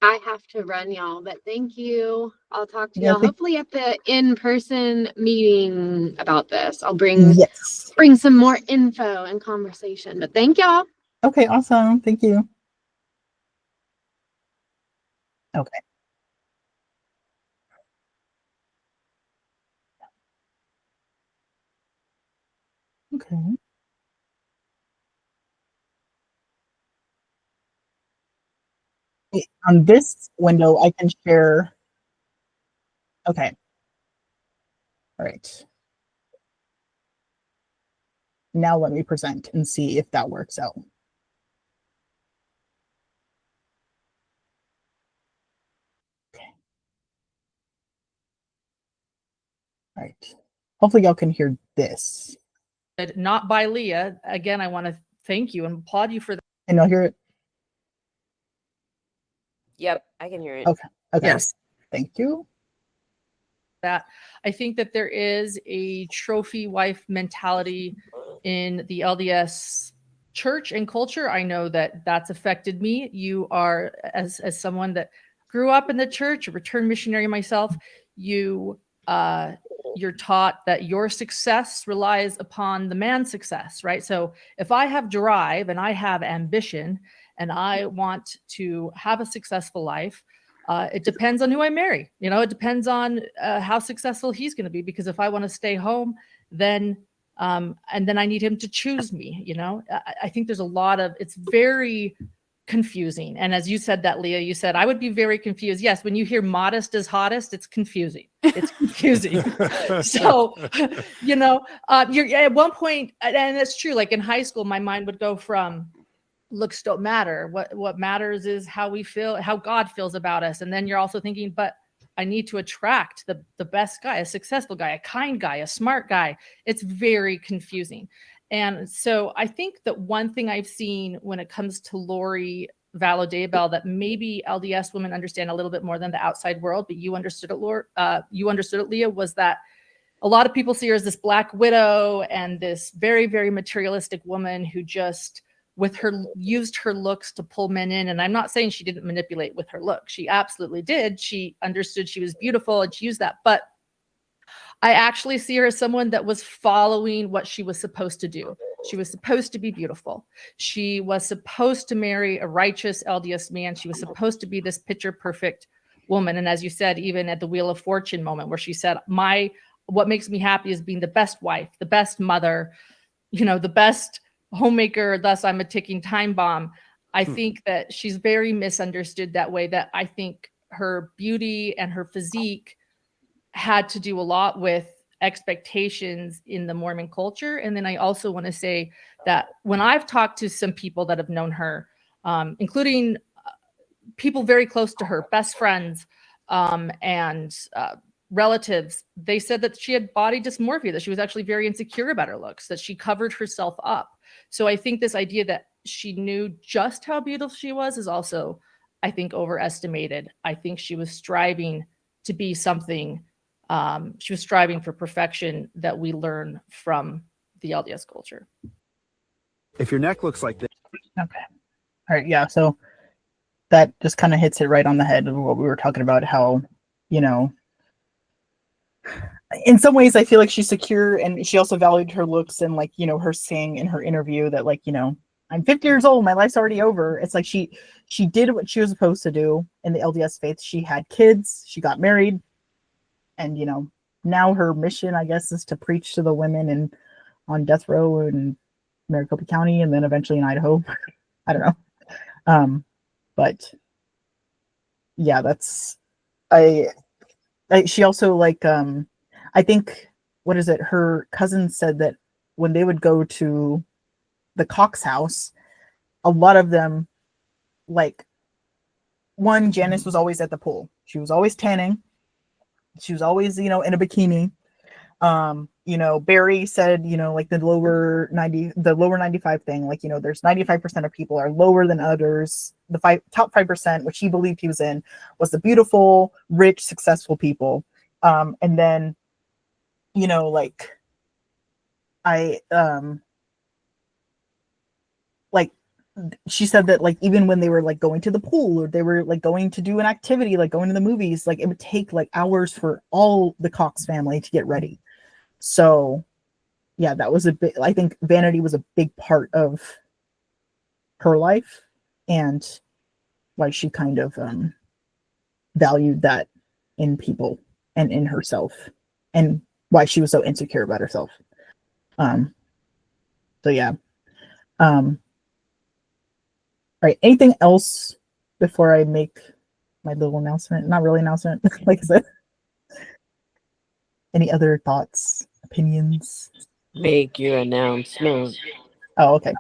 I have to run, y'all, but thank you. I'll talk to Yeah, y'all hopefully at the in-person meeting about this. I'll bring yes. some more info and conversation. But thank y'all. Okay, awesome. Thank you. Okay. Okay. On this window, I can share. Okay. All right. Now let me present and see if that works out. Okay. All right. Hopefully y'all can hear this. Not by Leah. Again, I want to thank you and applaud you for that. And you'll hear it? Yep, I can hear it. Okay. Okay. Yes. Thank you. That I think that there is a trophy wife mentality in the LDS church and culture. I know that that's affected me. You are, as someone that grew up in the church, a returned missionary myself, you're taught that your success relies upon the man's success, right? So if I have drive and I have ambition and I want to have a successful life, it depends on who I marry. It depends on how successful he's going to be, because if I want to stay home, then and then I need him to choose me. I think there's a lot of, it's very confusing. And as you said that, Leah, you said, I would be very confused. Yes, when you hear modest is hottest, it's confusing. It's confusing. So, you're at one point, and it's true, like in high school, my mind would go from looks don't matter. What matters is how we feel, how God feels about us. And then you're also thinking, but I need to attract the best guy, a successful guy, a kind guy, a smart guy. It's very confusing. And so I think that one thing I've seen when it comes to Lori Vallow Daybell that maybe LDS women understand a little bit more than the outside world, but you understood it, Leah, was that a lot of people see her as this black widow and this very, very materialistic woman who just used her looks to pull men in. And I'm not saying she didn't manipulate with her look. She absolutely did. She understood she was beautiful and she used that. But I actually see her as someone that was following what she was supposed to do. She was supposed to be beautiful. She was supposed to marry a righteous LDS man. She was supposed to be this picture perfect woman. And as you said, even at the Wheel of Fortune moment where she said, what makes me happy is being the best wife, the best mother, the best homemaker, thus I'm a ticking time bomb. I think that she's very misunderstood that way, that I think her beauty and her physique had to do a lot with expectations in the Mormon culture. And then I also want to say that when I've talked to some people that have known her, including people very close to her, best friends, and relatives, they said that she had body dysmorphia, that she was actually very insecure about her looks, that she covered herself up. So I think this idea that she knew just how beautiful she was is also, I think, overestimated. I think she was striving to be something. She was striving for perfection that we learn from the LDS culture. If your neck looks like this. Okay. All right. Yeah. So that just kind of hits it right on the head of what we were talking about, how, in some ways I feel like she's secure and she also valued her looks, and like, her saying in her interview that like, I'm 50 years old, my life's already over. It's like she did what she was supposed to do in the LDS faith. She had kids, she got married, and now her mission, I guess, is to preach to the women on death row in Maricopa County and then eventually in Idaho. I don't know. But yeah, that's she also like I think, what is it? Her cousin said that when they would go to the Cox house, a lot of them, like, one, Janice was always at the pool. She was always tanning. She was always, in a bikini. Barry said, like the lower 95 thing, like, there's 95% of people are lower than others. The top 5%, which he believed he was in, was the beautiful, rich, successful people. And then, like, she said that like even when they were like going to the pool or they were like going to do an activity like going to the movies, like it would take like hours for all the Cox family to get ready. So yeah, that was I think vanity was a big part of her life and why she kind of valued that in people and in herself, and why she was so insecure about herself. So yeah. All right. Anything else before I make my little announcement? Not really announcement, like I said. Any other thoughts, opinions? Make your announcement. Oh, okay.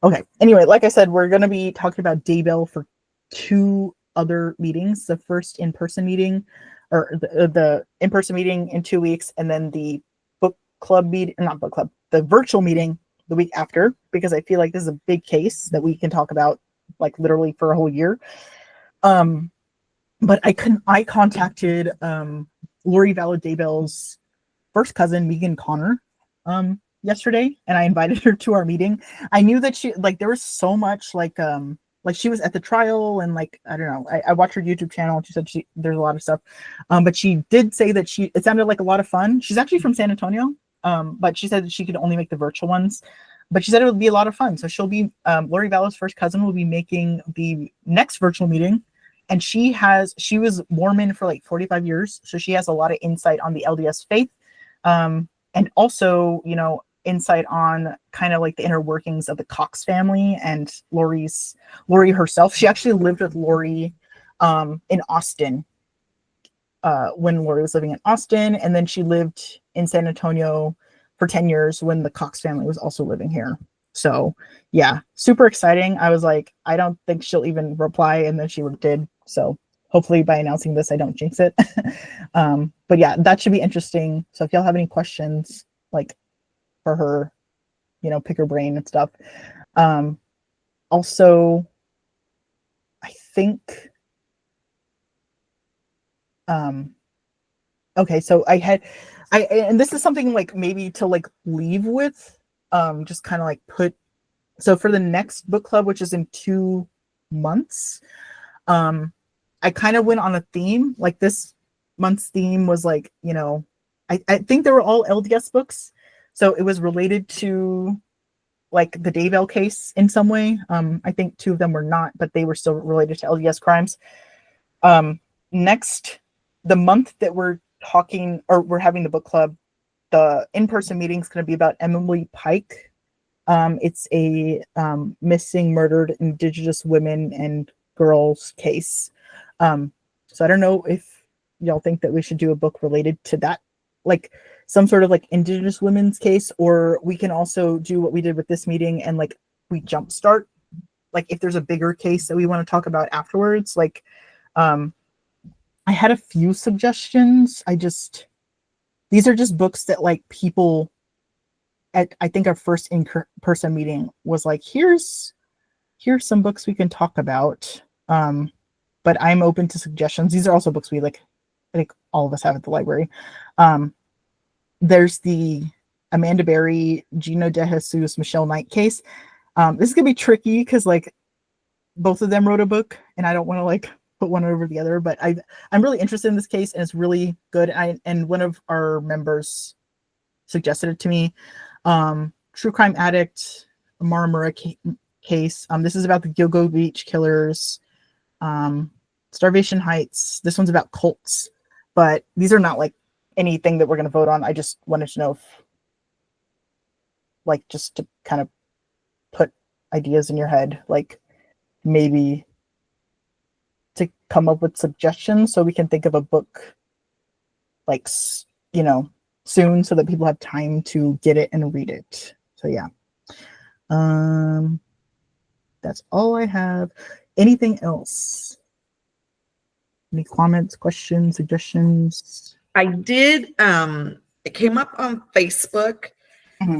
Okay. Anyway, like I said, we're going to be talking about Daybell for 2 other meetings. The first in-person meeting, or the in-person meeting in 2 weeks, and then the book club meeting, not book club, the virtual meeting the week after, because I feel like this is a big case that we can talk about like literally for a whole year. But I contacted Lori Vallow Daybell's first cousin, Megan Connor, yesterday, and I invited her to our meeting. I knew that she, like, there was so much like she was at the trial, and like, I don't know, I watched her YouTube channel and she said there's a lot of stuff. But she did say that it sounded like a lot of fun. She's actually from San Antonio. But she said that she could only make the virtual ones. But she said it would be a lot of fun. So she'll be, Lori Vallow's first cousin will be making the next virtual meeting. And she was Mormon for like 45 years. So she has a lot of insight on the LDS faith. And also, insight on kind of like the inner workings of the Cox family and Lori herself. She actually lived with Lori in Austin when Lori was living in Austin, and then she lived in San Antonio for 10 years when the Cox family was also living here. So yeah, super exciting. I was like, I don't think she'll even reply, and then she did. So hopefully by announcing this, I don't jinx it. But yeah, that should be interesting. So if y'all have any questions, like for her, pick her brain and stuff. Also, I think, okay, so and this is something like maybe to like leave with, just kind of like so for the next book club, which is in 2 months, I kind of went on a theme. Like this month's theme was like, I think they were all LDS books. So it was related to like the Daybell case in some way. I think 2 of them were not, but they were still related to LDS crimes. Next, the month that we're having the book club, the in-person meeting is going to be about Emily Pike. It's a missing, murdered Indigenous women and girls case. So I don't know if y'all think that we should do a book related to that, like some sort of like Indigenous women's case, or we can also do what we did with this meeting and like we jumpstart, like if there's a bigger case that we want to talk about afterwards. Like, I had a few suggestions. These are just books that like people at, I think our first in-person meeting was like, here's some books we can talk about. But I'm open to suggestions. These are also books we like, I think all of us have at the library. There's the Amanda Berry, Gino De Jesus, Michelle Knight case. This is gonna be tricky because like both of them wrote a book, and I don't want to like put one over the other. But I'm really interested in this case, and it's really good. And one of our members suggested it to me. True Crime Addict, Maramura case. This is about the Gilgo Beach killers. Starvation Heights. This one's about cults, but these are not like anything that we're going to vote on. I just wanted to know if, like, just to kind of put ideas in your head, like maybe to come up with suggestions so we can think of a book like, soon so that people have time to get it and read it. So yeah. That's all I have. Anything else? Any comments, questions, suggestions? I did. It came up on Facebook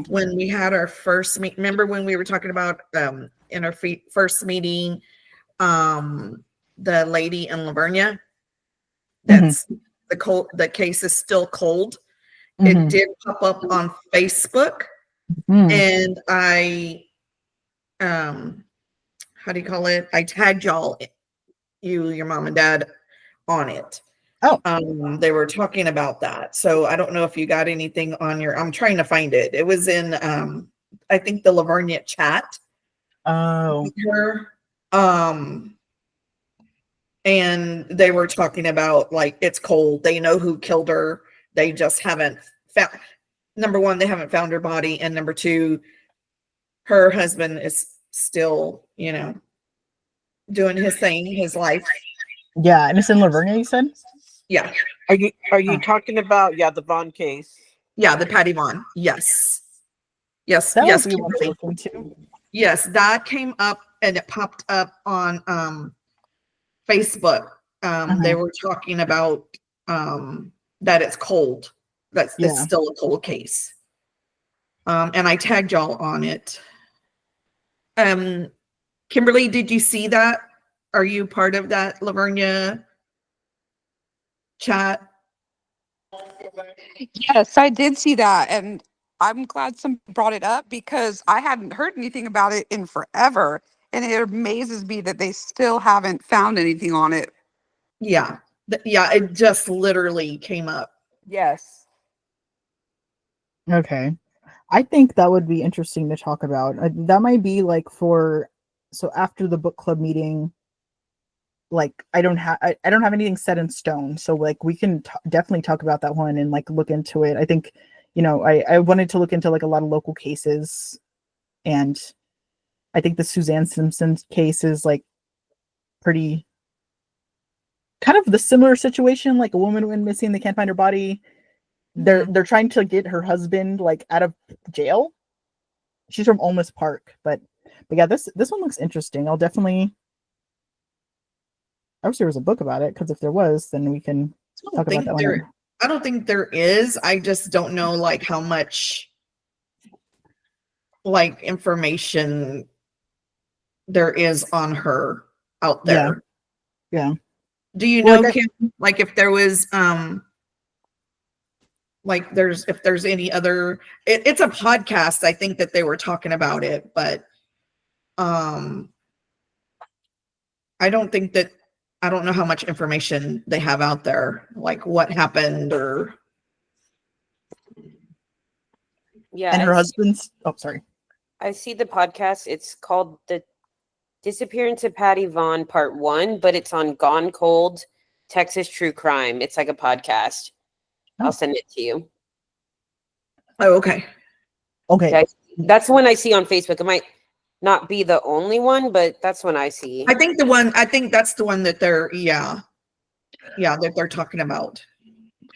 when we had our first meet. Remember when we were talking about in our first meeting, the lady in Lavernia? That's the case is still cold. It did pop up on Facebook, and I, how do you call it? I tagged y'all, your mom and dad, on it. Oh, they were talking about that. So I don't know if you got anything on your. I'm trying to find it. It was in, I think the Lavernia chat. Oh. Her, and they were talking about like it's cold. They know who killed her. They just haven't found. Number one, they haven't found her body, and number two, her husband is still, doing his thing, his life. Yeah, and it's in Lavernia, you said? Yeah. Are you talking about the Vaughn case? Yeah, the Patty Vaughn. Yes. Yes. That yes. would be one to look into. Yes, that came up and it popped up on Facebook. They were talking about that it's cold. It's still a cold case. And I tagged y'all on it. Kimberly, did you see that? Are you part of that Lavernia chat? Yes, I did see that. And I'm glad somebody brought it up because I hadn't heard anything about it in forever. And it amazes me that they still haven't found anything on it. Yeah. Yeah, it just literally came up. Yes. Okay. I think that would be interesting to talk about. That might be like so after the book club meeting, like I don't have anything set in stone. So like we can definitely talk about that one and like look into it. I think you know, I wanted to look into like a lot of local cases, and I think the Suzanne Simpson case is like pretty kind of the similar situation. Like a woman went missing, they can't find her body. They're trying to get her husband like out of jail. She's from Olmus Park, but yeah, this one looks interesting. I'll definitely. I wish there was a book about it, because if there was, then we can talk about that one. I don't think there is. I just don't know like how much like information there is on her out there. Yeah. Do you Well, know, like Kim, like if there was like if there's any other it's a podcast, I think that they were talking about it, but I don't know how much information they have out there, like what happened or Yeah. and her husband's sorry. I see the podcast. It's called The Disappearance of Patty Vaughn Part 1, but it's on Gone Cold, Texas True Crime. It's like a podcast. I'll send it to you. Oh, okay. Okay. That's the one I see on Facebook. It might not be the only one, but that's one I see. I think that's the one that they're that they're talking about.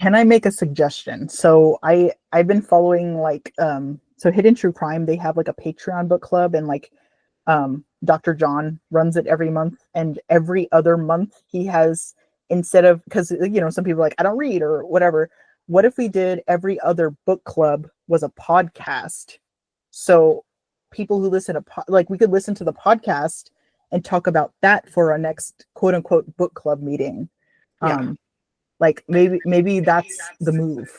Can I make a suggestion? So I've been following like so Hidden True Crime, they have like a Patreon book club, and like Dr. John runs it every month, and every other month he has, instead of, because you know some people are like, I don't read or whatever, what if we did every other book club was a podcast? So people who listen to like we could listen to the podcast and talk about that for our next quote unquote book club meeting. Like maybe that's the move.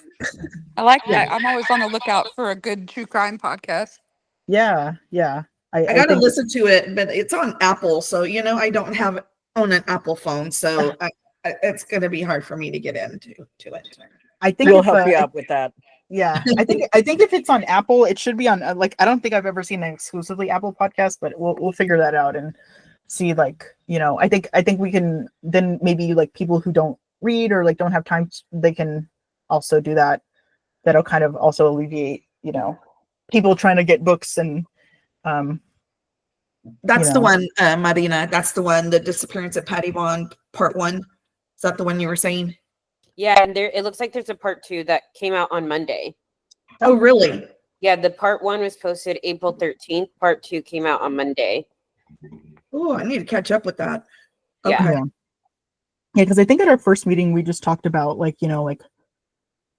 I like that. I'm always on the lookout for a good true crime podcast. Yeah. I gotta listen to it, but it's on Apple, so you know I don't own an Apple phone, so it's gonna be hard for me to get into it. I think we'll help you out with that. Yeah, I think if it's on Apple, it should be on like I don't think I've ever seen an exclusively Apple podcast, but we'll figure that out and see, like, you know, I think we can then maybe like people who don't read or like don't have time, they can also do that. That'll kind of also alleviate, you know, people trying to get books. And that's the one, Marina. That's the one, The Disappearance of Patty Vaughn Part 1. Is that the one you were saying? Yeah, and it looks like there's a part 2 that came out on Monday. Oh, really? Yeah, the part 1 was posted April 13th. Part 2 came out on Monday. Oh, I need to catch up with that. Yeah. Okay. Yeah, because I think at our first meeting we just talked about like, you know, like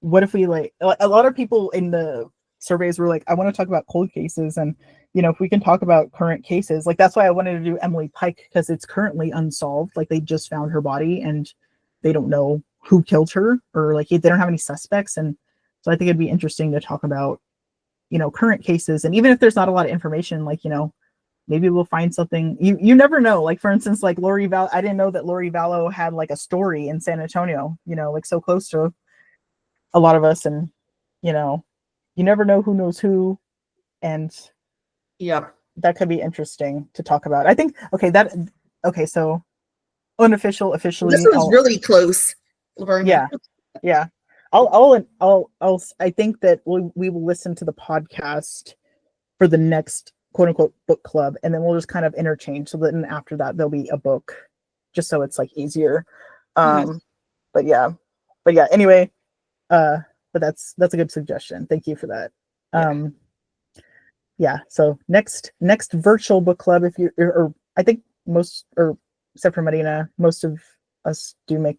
what if we like a lot of people in the surveys were like, I want to talk about cold cases, and you know, if we can talk about current cases, like that's why I wanted to do Emily Pike, because it's currently unsolved. Like they just found her body and they don't know who killed her, or like they don't have any suspects. And so I think it'd be interesting to talk about, you know, current cases. And even if there's not a lot of information, like, you know, maybe we'll find something. You never know. Like for instance, like Lori Vallow, I didn't know that Lori Vallow had like a story in San Antonio, you know, like so close to a lot of us. And you know, you never know who knows who, and that could be interesting to talk about. I think so unofficially this was really close, Laverne. Yeah. I think that we will listen to the podcast for the next quote unquote book club, and then we'll just kind of interchange, so that after that there'll be a book, just so it's like easier. But yeah, anyway, but that's a good suggestion. Thank you for that. So next virtual book club, if you or I think most, or except for Marina, most of us could make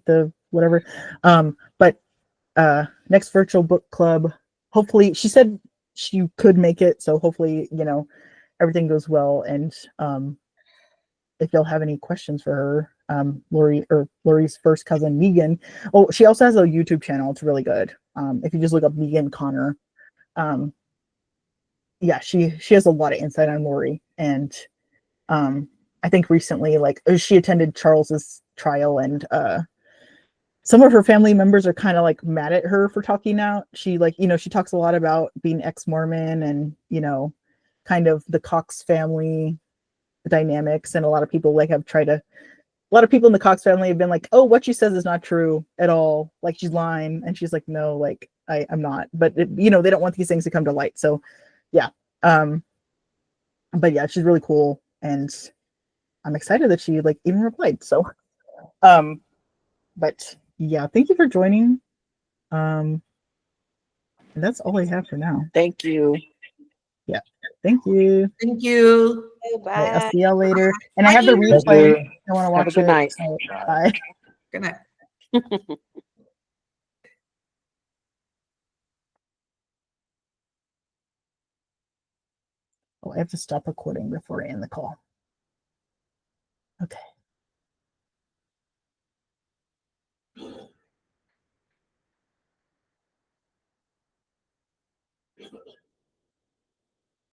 the whatever. But next virtual book club, hopefully, she said she could make it, so hopefully, you know, everything goes well. And if y'all have any questions for her, Lori's first cousin Megan. Oh, she also has a YouTube channel. It's really good. If you just look up Megan Connor, she has a lot of insight on Lori. And I think recently, like, she attended Charles's trial, and some of her family members are kind of like mad at her for talking out. She, like, you know, she talks a lot about being ex-Mormon and, you know, kind of the Cox family dynamics, and a lot of people like have tried to a lot of people in the Cox family have been like, oh, what she says is not true at all. Like she's lying. And she's like, no, like I'm not. But they don't want these things to come to light. So yeah. But yeah, she's really cool. And I'm excited that she like even replied. So but yeah, thank you for joining. And that's all I have for now. Thank you. Yeah. Thank you. Thank you. All right, I'll Bye. see y'all later. And I have the Bye. Thank replay. you. I want to Have a watch good it. night. All right, bye. Good night. Oh, I have to stop recording before I end the call. Okay.